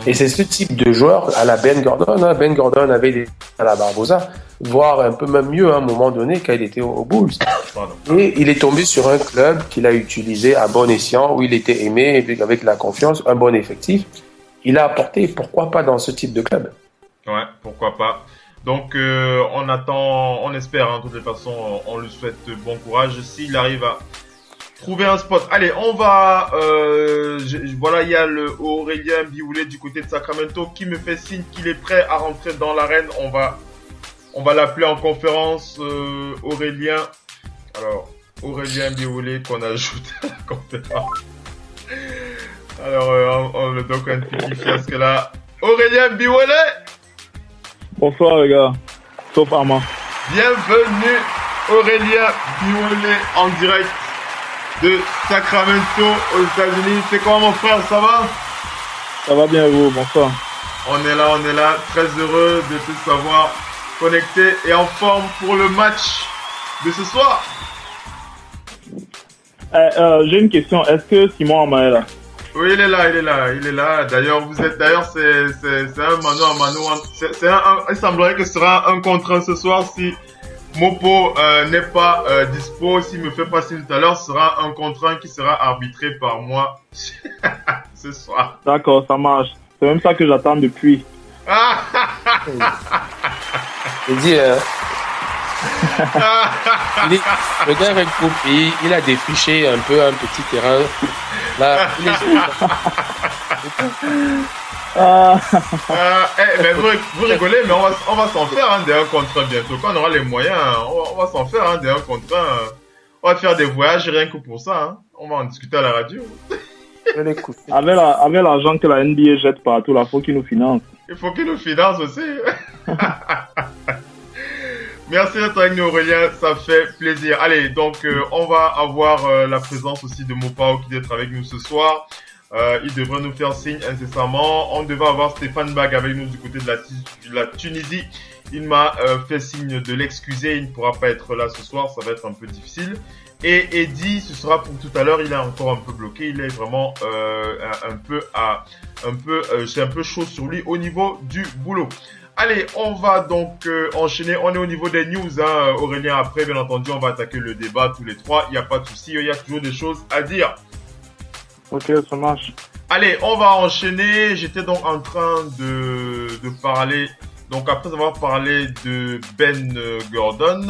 Et c'est ce type de joueur à la Ben Gordon. Hein. Ben Gordon avait des à la Barbosa, voire un peu même mieux à un moment donné quand il était aux Bulls. Et il est tombé sur un club qu'il a utilisé à bon escient, où il était aimé, et puis avec la confiance, un bon effectif. Il a apporté, pourquoi pas dans ce type de club? Ouais, pourquoi pas. Donc on attend, on espère, hein, de toutes les façons, on lui souhaite bon courage s'il arrive à trouver un spot. Allez, on va... voilà, il y a le Aurélien Bioulet du côté de Sacramento qui me fait signe qu'il est prêt à rentrer dans l'arène. On va l'appeler en conférence, Aurélien. Alors, Aurélien Bioulet qu'on ajoute à la conférence. Alors, on le doc un petit fiasque là. Aurélien Bioulet. Bonsoir les gars, sauf Armand. Bienvenue Aurélien Bioulet en direct de Sacramento aux États-Unis. C'est comment mon frère, ça va? Ça va bien vous, bonsoir. On est là, très heureux de te savoir connecté et en forme pour le match de ce soir. J'ai une question, est-ce que Simon Ama est là? Oui, il est là. D'ailleurs, c'est un mano à mano. Il semblerait que ce sera un contre un ce soir si Mopo n'est pas dispo. S'il me fait passer tout à l'heure, ce sera un contre un qui sera arbitré par moi ce soir. D'accord, ça marche. C'est même ça que j'attends depuis. Il dit, le gars avec Poupie, il a défriché un peu un petit terrain. Là, mais vous rigolez, mais on va s'en faire des 1 contre 1 bientôt. Quand on aura les moyens, on va s'en faire des 1 contre 1. On va faire des voyages rien que pour ça. Hein. On va en discuter à la radio. Avec l'argent que la NBA jette partout, il faut qu'il nous finance. Il faut qu'il nous finance aussi. Merci d'être avec nous Aurélien, ça fait plaisir. Allez, donc on va avoir la présence aussi de Mopao qui doit être avec nous ce soir. Il devrait nous faire signe incessamment. On devait avoir Stéphane Bag avec nous du côté de la Tunisie. Il m'a fait signe de l'excuser, il ne pourra pas être là ce soir, ça va être un peu difficile. Et Eddie, ce sera pour tout à l'heure, il est encore un peu bloqué, il est vraiment c'est un peu chaud sur lui au niveau du boulot. Allez, on va donc enchaîner. On est au niveau des news, hein, Aurélien. Après, bien entendu, on va attaquer le débat tous les trois. Il n'y a pas de souci, il y a toujours des choses à dire. Ok, ça marche. Allez, on va enchaîner. J'étais donc en train de parler. Donc, après avoir parlé de Ben Gordon,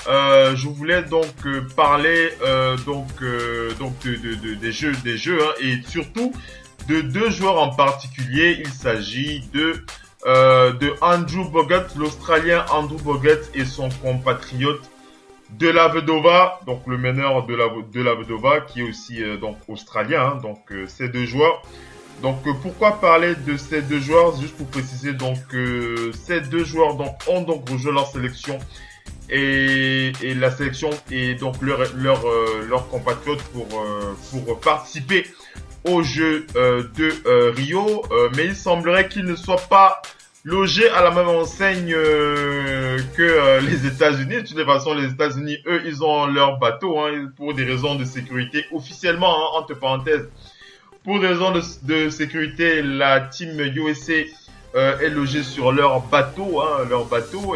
je voulais donc parler des jeux, hein, et surtout de 2 joueurs en particulier. Il s'agit de Andrew Bogut, l'Australien Andrew Bogut et son compatriote Dellavedova, donc le meneur de Dellavedova, qui est aussi donc australien. Hein, donc ces deux joueurs. Donc pourquoi parler de ces deux joueurs? Juste pour préciser, donc ces deux joueurs donc ont donc rejoint leur sélection et la sélection et donc leurs compatriotes pour participer aux Jeux de Rio, mais il semblerait qu'ils ne soient pas logés à la même enseigne que les États-Unis. De toutes les façons, les États-Unis, eux, ils ont leur bateau hein, pour des raisons de sécurité officiellement, hein, entre parenthèses. Pour des raisons de sécurité, la team USA est logée sur leur bateau,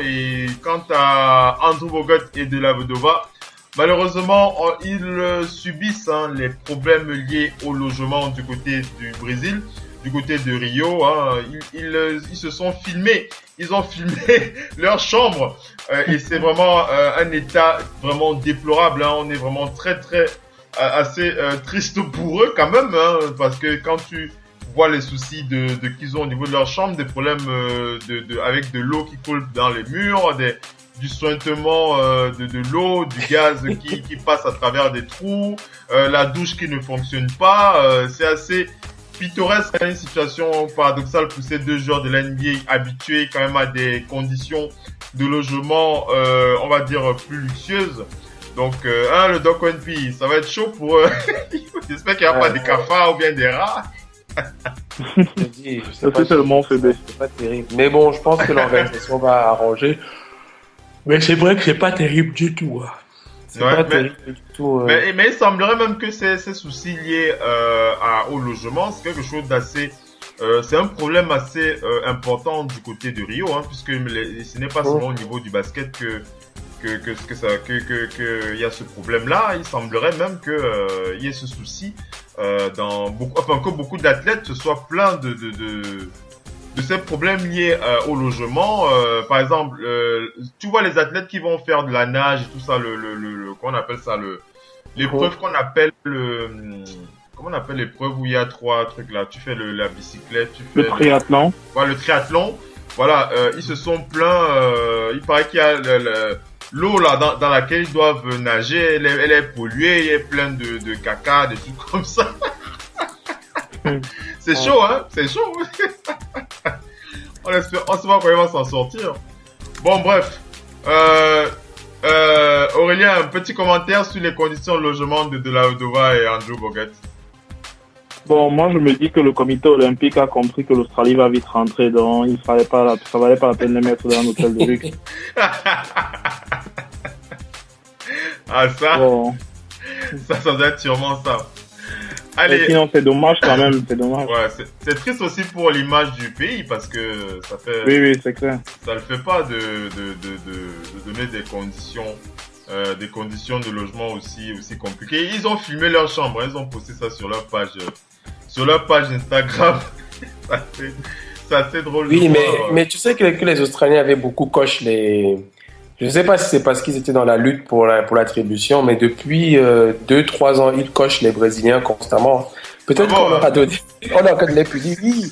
Et quant à Andrew Bogut et Dellavedova, malheureusement, ils subissent les problèmes liés au logement du côté du Brésil, du côté de Rio. Hein. Ils se sont filmés, ils ont filmé leur chambre et c'est vraiment un état vraiment déplorable. Hein. On est vraiment assez triste pour eux quand même, hein, parce que quand tu vois les soucis qu'ils ont au niveau de leur chambre, des problèmes avec de l'eau qui coule dans les murs, du sointement de l'eau, du gaz qui passe à travers des trous, la douche qui ne fonctionne pas, c'est assez pittoresque, une situation paradoxale pour ces deux joueurs de la NBA habitués quand même à des conditions de logement, on va dire, plus luxueuses. Donc, le Doc NP, ça va être chaud pour eux. J'espère qu'il n'y a pas des cafards ou bien des rats. C'est tellement faible. C'est pas terrible. Mais bon, je pense que l'organisation va arranger. Mais c'est vrai que c'est pas terrible du tout. Hein. C'est pas terrible du tout. Mais il semblerait même que ces soucis liés au logement, c'est quelque chose d'assez... c'est un problème assez important du côté de Rio, hein, puisque ce n'est pas seulement au niveau du basket que il y a ce problème-là. Il semblerait même que il y ait ce souci que beaucoup d'athlètes se soient plaints de ces problèmes liés au logement. Par exemple, tu vois les athlètes qui vont faire de la nage et tout ça, comment on appelle ça, l'épreuve qu'on appelle comment on appelle l'épreuve où il y a trois trucs là. Tu fais la bicyclette, tu fais le triathlon. Voilà, le triathlon. Voilà, ils se sont plaints. Il paraît qu'il y a l'eau là dans laquelle ils doivent nager, elle est polluée, il y a plein de caca, des trucs comme ça. C'est chaud, hein? C'est chaud. On sait pas comment il va s'en sortir. Bon, bref. Aurélien, un petit commentaire sur les conditions de logement de Dellavedova et Andrew Bogut. Bon, moi je me dis que le comité olympique a compris que l'Australie va vite rentrer, donc ça valait pas la peine de les mettre dans un hôtel de luxe. Ah ça, bon. ça doit être sûrement ça. Allez. Et sinon c'est dommage quand même, c'est dommage. Ouais, c'est triste aussi pour l'image du pays parce que ça fait. Oui, c'est clair. Ça le fait pas de donner des conditions de logement aussi compliquées. Ils ont filmé leur chambre, ils ont posté ça sur leur page Instagram. c'est assez drôle. Oui, mais tu sais que les Australiens avaient beaucoup coché les. Je ne sais pas si c'est parce qu'ils étaient dans la lutte pour l'attribution, mais depuis 2-3 ans, ils cochent les Brésiliens constamment. Peut-être qu'on leur a donné, on a encore de les punir. Oui,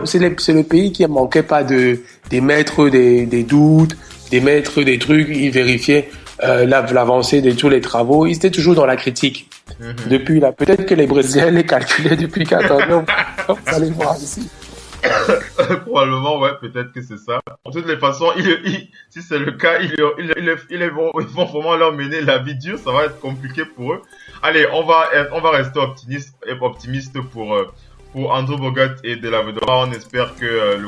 c'est le pays qui ne manquait pas d'émettre des doutes, d'émettre des trucs, ils vérifiaient l'avancée de tous les travaux. Ils étaient toujours dans la critique. Mm-hmm. Depuis là, peut-être que les Brésiliens les calculaient depuis 14 ans. Vous allez voir ici. Probablement, ouais, peut-être que c'est ça. De toutes les façons, si c'est le cas, ils vont vraiment leur mener la vie dure, ça va être compliqué pour eux. Allez, on va rester optimiste pour Andrew Bogut et Dellavedova. On espère que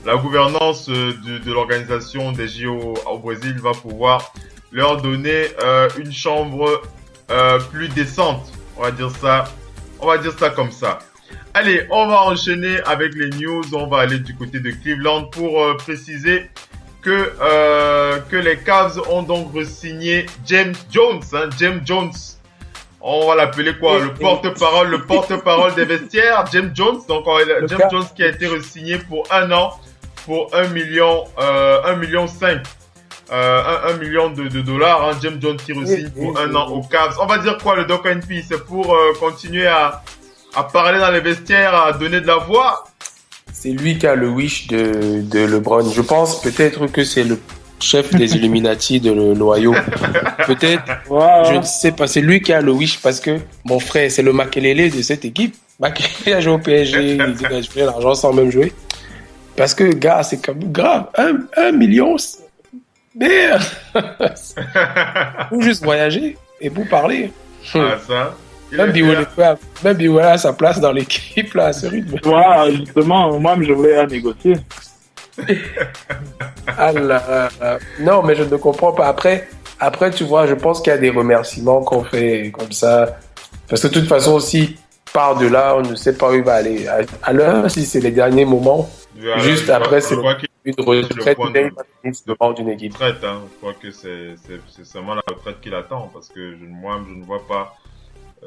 la gouvernance de l'organisation des JO au Brésil va pouvoir leur donner une chambre plus décente. On va dire ça comme ça. Allez, on va enchaîner avec les news. On va aller du côté de Cleveland pour préciser que les Cavs ont donc re-signé James Jones. Hein, James Jones. On va l'appeler quoi? Le porte-parole des vestiaires. James Jones. Donc, James Jones qui a été re-signé pour 1 an pour 1,5 million. 1 million de dollars. Hein, James Jones qui re-signe pour 1 an aux Cavs. On va dire quoi, le Doc NP? C'est pour continuer à parler dans les vestiaires, à donner de la voix. C'est lui qui a le wish de LeBron. Je pense peut-être que c'est chef des Illuminati de l'Ohio. Peut-être, je ne sais pas, c'est lui qui a le wish parce que mon frère, c'est le Makelele de cette équipe. Makelele a joué au PSG, il dit que je fais l'argent sans même jouer. Parce que, gars, c'est quand même grave. 1 million, merde. Pour juste voyager et pour parler. Ah, ça. Même Biwala a sa place dans l'équipe, là, à ce rythme. Voilà, justement, moi, je voulais à négocier. Non, mais je ne comprends pas. Après, tu vois, je pense qu'il y a des remerciements qu'on fait comme ça. Parce que de toute façon, si part de là, on ne sait pas où il va aller. À l'heure, si c'est les derniers moments, juste après, c'est une retraite d'une équipe. Retraite, hein. Je crois que c'est seulement la retraite qui l'attend. Parce que moi, je ne vois pas.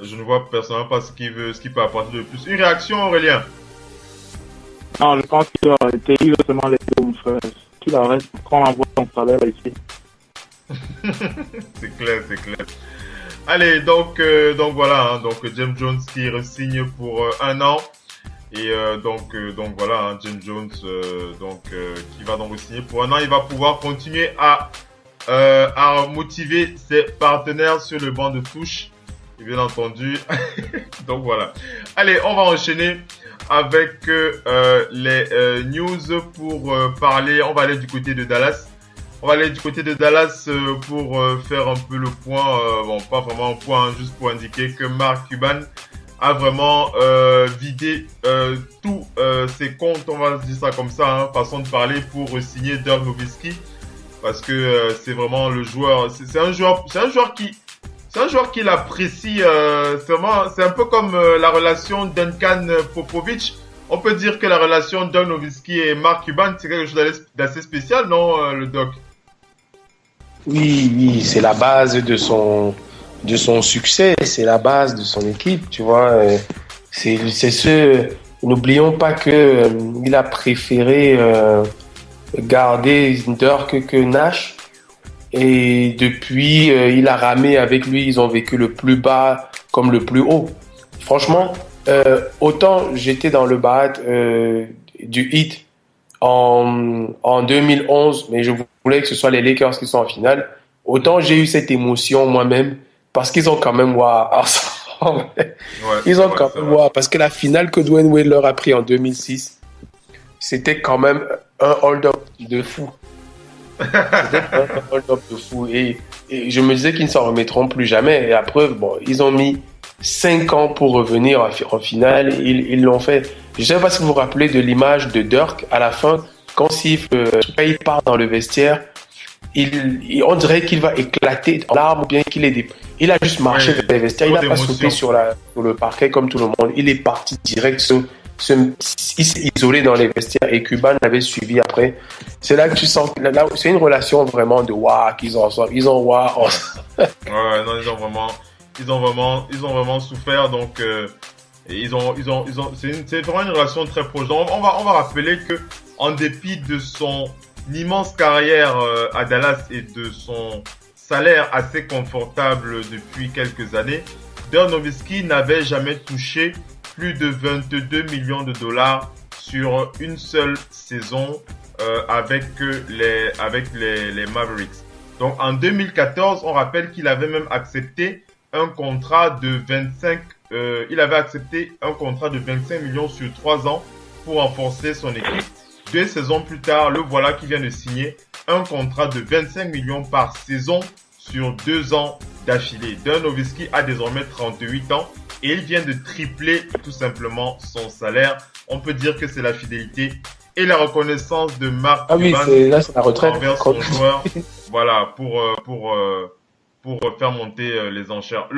Je ne vois personnellement pas ce qu'il peut apporter de plus. Une réaction, Aurélien? Non, je pense qu'il doit arrêter. Il veut seulement laisser mon frère. Qu'il arrête quand on envoie son salaire ici. C'est clair. Allez, donc voilà. Hein, donc James Jones qui re-signe pour 1 an. Et donc voilà, hein, James Jones qui va donc re-signer pour 1 an. Il va pouvoir continuer à motiver ses partenaires sur le banc de touche. Et bien entendu. Donc voilà. Allez, on va enchaîner avec les news pour parler. On va aller du côté de Dallas. Pour faire un peu le point. Bon, pas vraiment un point, hein, juste pour indiquer que Mark Cuban a vraiment vidé tous ses comptes, on va dire ça comme ça, hein, façon de parler, pour signer Dirk Nowitzki. Parce que c'est vraiment le joueur. C'est un joueur qu'il apprécie. C'est un peu comme la relation Duncan-Popovic. On peut dire que la relation Dirk Nowitzki et Mark Cuban, c'est quelque chose d'assez spécial, non, le Doc? Oui, c'est la base de son succès, c'est la base de son équipe, tu vois. N'oublions pas que il a préféré garder Dirk que Nash. Et depuis, il a ramé avec lui. Ils ont vécu le plus bas comme le plus haut. Franchement, autant j'étais dans le bas du Heat en 2011, mais je voulais que ce soit les Lakers qui sont en finale. Autant j'ai eu cette émotion moi-même parce qu'ils ont quand même ensemble. Ils ont quand même parce que la finale que Dwayne Wade leur a pris en 2006, c'était quand même un hold-up de fou. Et je me disais qu'ils ne s'en remettront plus jamais. Et après, ils ont mis 5 ans pour revenir en finale. Ils l'ont fait. Je ne sais pas si vous vous rappelez de l'image de Dirk à la fin, quand il part dans le vestiaire, on dirait qu'il va éclater en larmes ou bien il a juste marché vers les vestiaires. Il n'a pas sauté sur le parquet comme tout le monde. Il est parti direct. Il s'est isolé dans les vestiaires et Cuban l'avait suivi après. C'est là que tu sens que c'est une relation vraiment de qu'ils ont ensemble. Ils ont Ouais, non, ils ont vraiment souffert. Donc c'est vraiment une relation très proche. Donc, on va rappeler que en dépit de son immense carrière à Dallas et de son salaire assez confortable depuis quelques années, Dirk Nowitzki n'avait jamais touché plus de 22 millions de dollars sur une seule saison avec les Mavericks. Donc en 2014, on rappelle qu'il avait même accepté un contrat de 25 millions sur 3 ans pour renforcer son équipe. 2 saisons plus tard, le voilà qui vient de signer un contrat de 25 millions par saison sur 2 ans d'affilée. Dirk Nowitzki a désormais 38 ans. Et il vient de tripler tout simplement son salaire. On peut dire que c'est la fidélité et la reconnaissance de Mark Cuban c'est la retraite envers son joueur. Voilà, pour faire monter les enchères.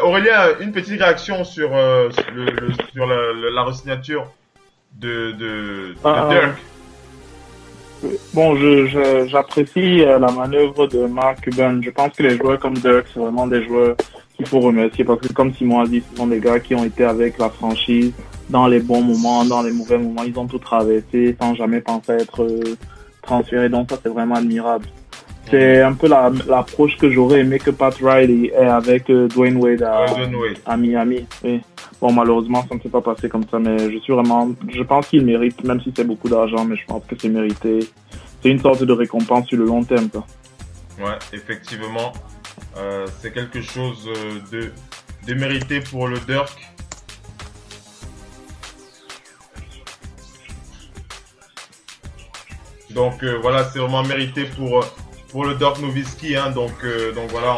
Aurélien, une petite réaction sur la re-signature de Dirk. Bon, j'apprécie la manœuvre de Mark Cuban. Je pense que les joueurs comme Dirk, c'est vraiment des joueurs qu'il faut remercier parce que, comme Simon a dit, ce sont des gars qui ont été avec la franchise dans les bons moments, dans les mauvais moments. Ils ont tout traversé sans jamais penser à être transférés. Donc ça, c'est vraiment admirable. C'est un peu l'approche que j'aurais aimé que Pat Riley ait avec Dwayne Wade à Miami. Oui. Bon, malheureusement, ça ne s'est pas passé comme ça, mais je pense qu'il mérite, même si c'est beaucoup d'argent, mais je pense que c'est mérité. C'est une sorte de récompense sur le long terme, quoi. Ouais, effectivement, c'est quelque chose de mérité pour le Dirk. Donc voilà, c'est vraiment mérité pour le Dirk Nowitzki, hein. Donc voilà,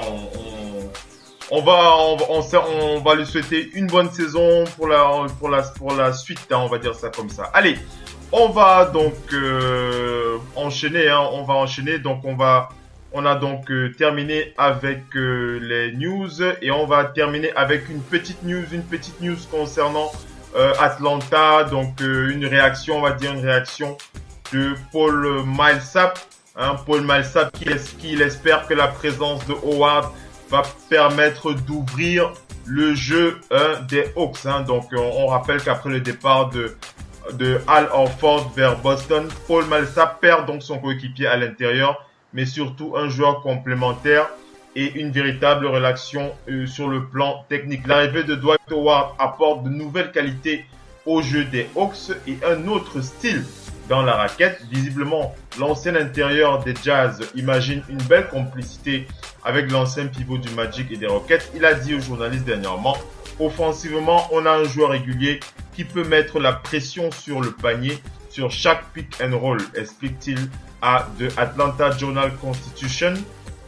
on va lui souhaiter une bonne saison pour la suite, hein, on va dire ça comme ça. Allez, on va donc enchaîner, hein, donc on a donc terminé avec les news et on va terminer avec une petite news concernant Atlanta, donc une réaction de Paul Millsap, hein, Paul Millsap qui espère que la présence de Howard va permettre d'ouvrir le jeu des Hawks, hein. Donc on rappelle qu'après le départ de Al Horford vers Boston, Paul Millsap perd donc son coéquipier à l'intérieur, mais surtout un joueur complémentaire et une véritable relation sur le plan technique. L'arrivée de Dwight Howard apporte de nouvelles qualités au jeu des Hawks et un autre style dans la raquette. Visiblement, l'ancien intérieur des Jazz imagine une belle complicité avec l'ancien pivot du Magic et des Rockets. Il a dit aux journalistes dernièrement, offensivement, on a un joueur régulier qui peut mettre la pression sur le panier sur chaque pick and roll, explique-t-il à The Atlanta Journal-Constitution.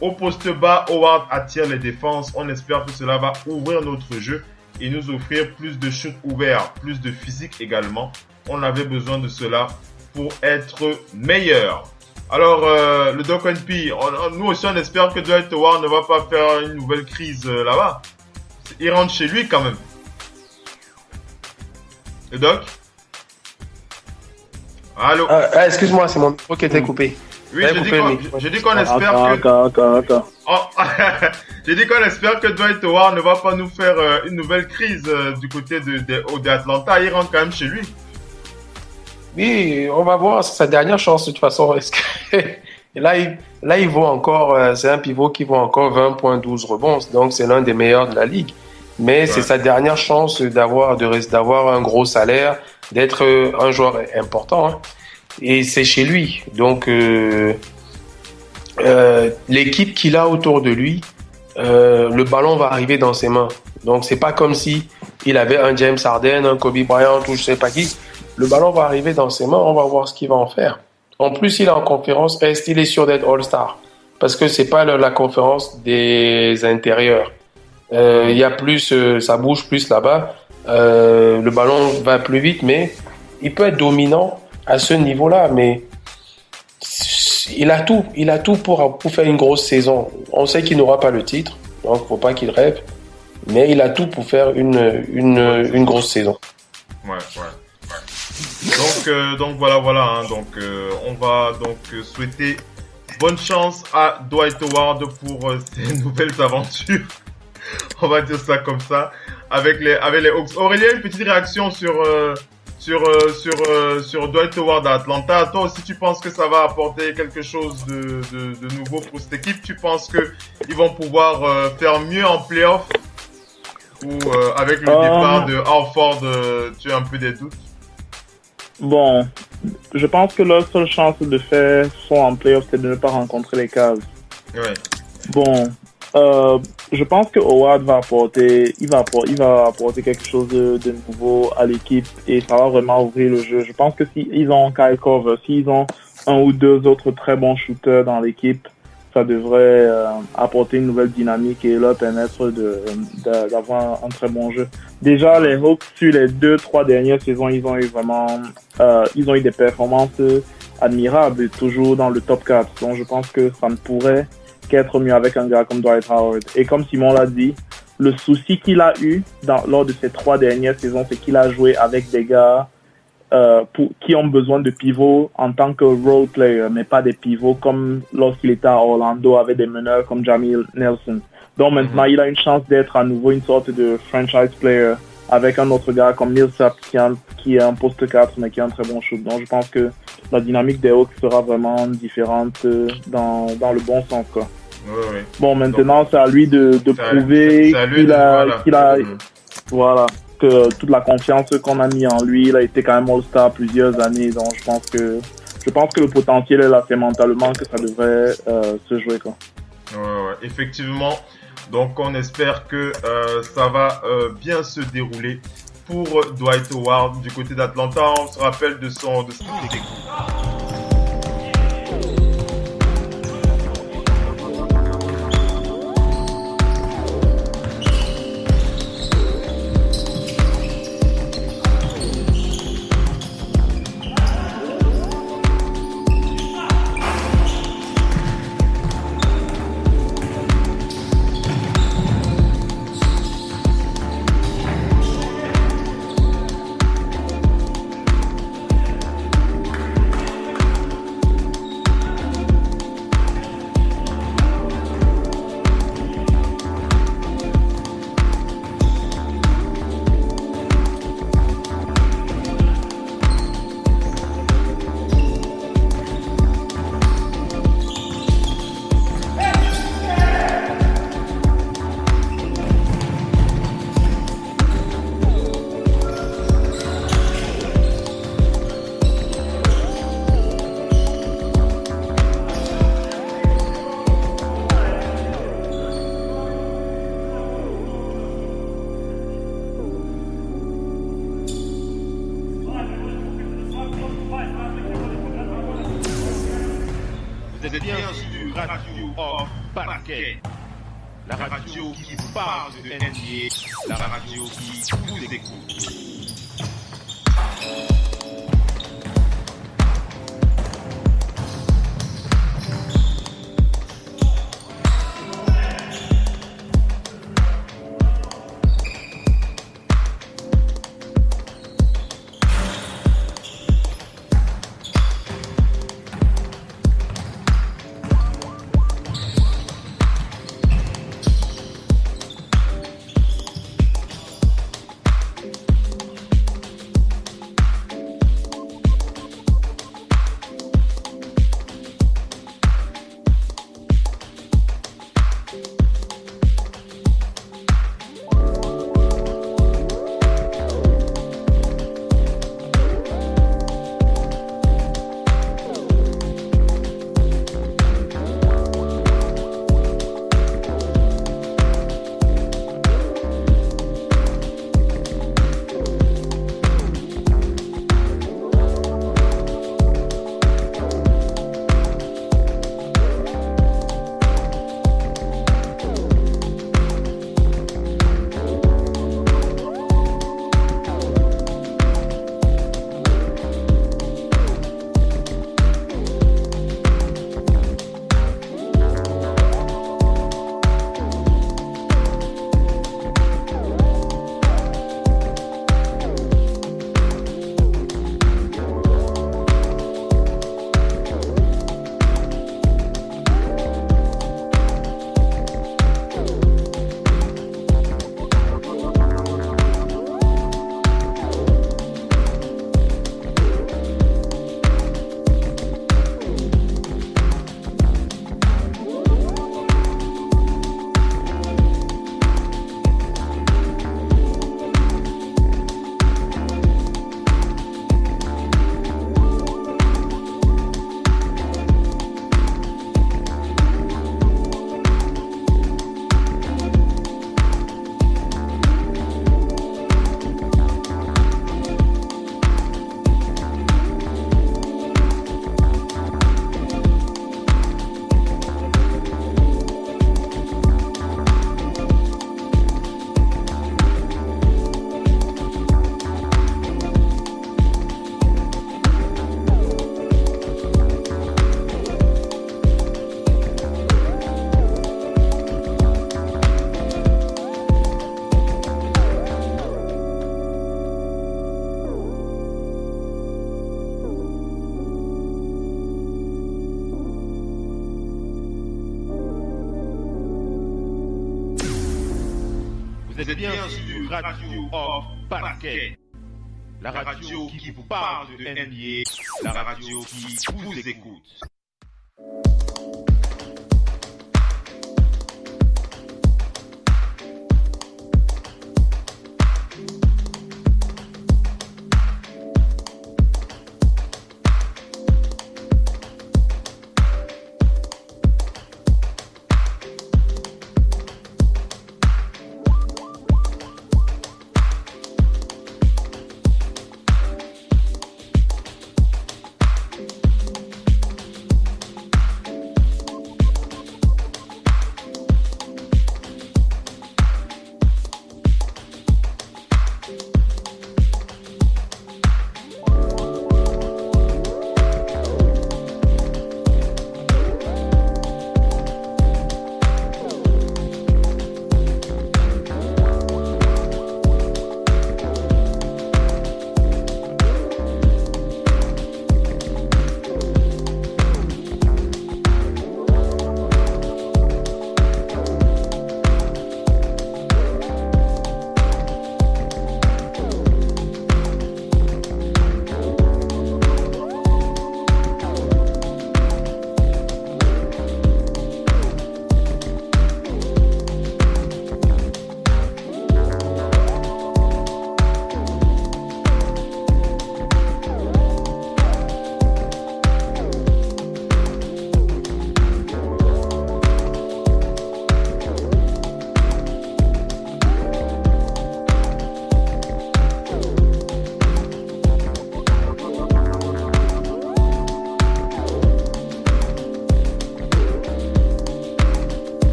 Au poste bas, Howard attire les défenses. On espère que cela va ouvrir notre jeu et nous offrir plus de shoots ouverts, plus de physique également. On avait besoin de cela pour être meilleur. Alors, le Doc NP, nous aussi on espère que Dwight Howard ne va pas faire une nouvelle crise là-bas. Il rentre chez lui quand même. Le Doc? Allô? Excuse-moi, c'est mon micro qui était coupé. Oui, j'ai dit qu'on espère que... J'ai dit qu'on espère que Dwight Howard ne va pas nous faire une nouvelle crise du côté d'Atlanta. Il rentre quand même chez lui. Oui, on va voir, c'est sa dernière chance de toute façon. Là, il vaut encore, c'est un pivot qui vaut encore 20,12 rebonds, donc c'est l'un des meilleurs de la ligue. Mais c'est sa dernière chance d'avoir un gros salaire, d'être un joueur important, hein. Et c'est chez lui. Donc, l'équipe qu'il a autour de lui, le ballon va arriver dans ses mains. Donc, c'est pas comme si il avait un James Harden, un Kobe Bryant ou je sais pas qui. Le ballon va arriver dans ses mains, on va voir ce qu'il va en faire. En plus, il est en conférence Est, il est sûr d'être All-Star. Parce que c'est pas la conférence des intérieurs. Il y a plus, ça bouge plus là-bas. Le ballon va plus vite, mais il peut être dominant à ce niveau-là. Mais il a tout pour faire une grosse saison. On sait qu'il n'aura pas le titre, donc faut pas qu'il rêve. Mais il a tout pour faire une grosse saison. Ouais. Donc voilà, hein. Donc on va donc souhaiter bonne chance à Dwight Howard pour ses nouvelles aventures. On va dire ça comme ça avec les Hawks. Aurélien, une petite réaction sur Dwight Howard à Atlanta. Toi aussi, tu penses que ça va apporter quelque chose de nouveau pour cette équipe? Tu penses que ils vont pouvoir faire mieux en playoff ou avec le départ de Horford, tu as un peu des doutes? Bon, je pense que leur seule chance de faire fond en playoff, c'est de ne pas rencontrer les Cavs. Ouais. Bon, je pense que Howard va apporter quelque chose de nouveau à l'équipe et ça va vraiment ouvrir le jeu. Je pense que s'ils ont Kyle Korver, s'ils ont un ou deux autres très bons shooters dans l'équipe, ça devrait apporter une nouvelle dynamique et leur permettre d'avoir un très bon jeu. Déjà, les Hawks, sur les 2-3 dernières saisons, ils ont eu des performances admirables, toujours dans le top 4. Donc, je pense que ça ne pourrait qu'être mieux avec un gars comme Dwight Howard. Et comme Simon l'a dit, le souci qu'il a eu lors de ces 3 dernières saisons, c'est qu'il a joué avec des gars qui ont besoin de pivots en tant que role player, mais pas des pivots comme lorsqu'il était à Orlando avec des meneurs comme Jamil Nelson. Donc maintenant, il a une chance d'être à nouveau une sorte de franchise player avec un autre gars comme Millsap qui est un poste 4 mais qui a un très bon shoot. Donc je pense que la dynamique des Hawks sera vraiment différente dans le bon sens, quoi. Oui. Bon, maintenant, c'est à lui de prouver voilà, que toute la confiance qu'on a mis en lui, il a été quand même All-Star plusieurs années, donc je pense que le potentiel est là, c'est mentalement que ça devrait se jouer, quoi. Ouais, effectivement. Donc, on espère que ça va bien se dérouler pour Dwight Howard du côté d'Atlanta. On se rappelle de son Vous êtes bien sur Radio Hors Parquet, la radio qui vous parle de NBA, la radio qui vous écoute. Vous êtes bien sur Radio Hors Parquet, la radio qui vous parle de NBA, la radio qui vous écoute.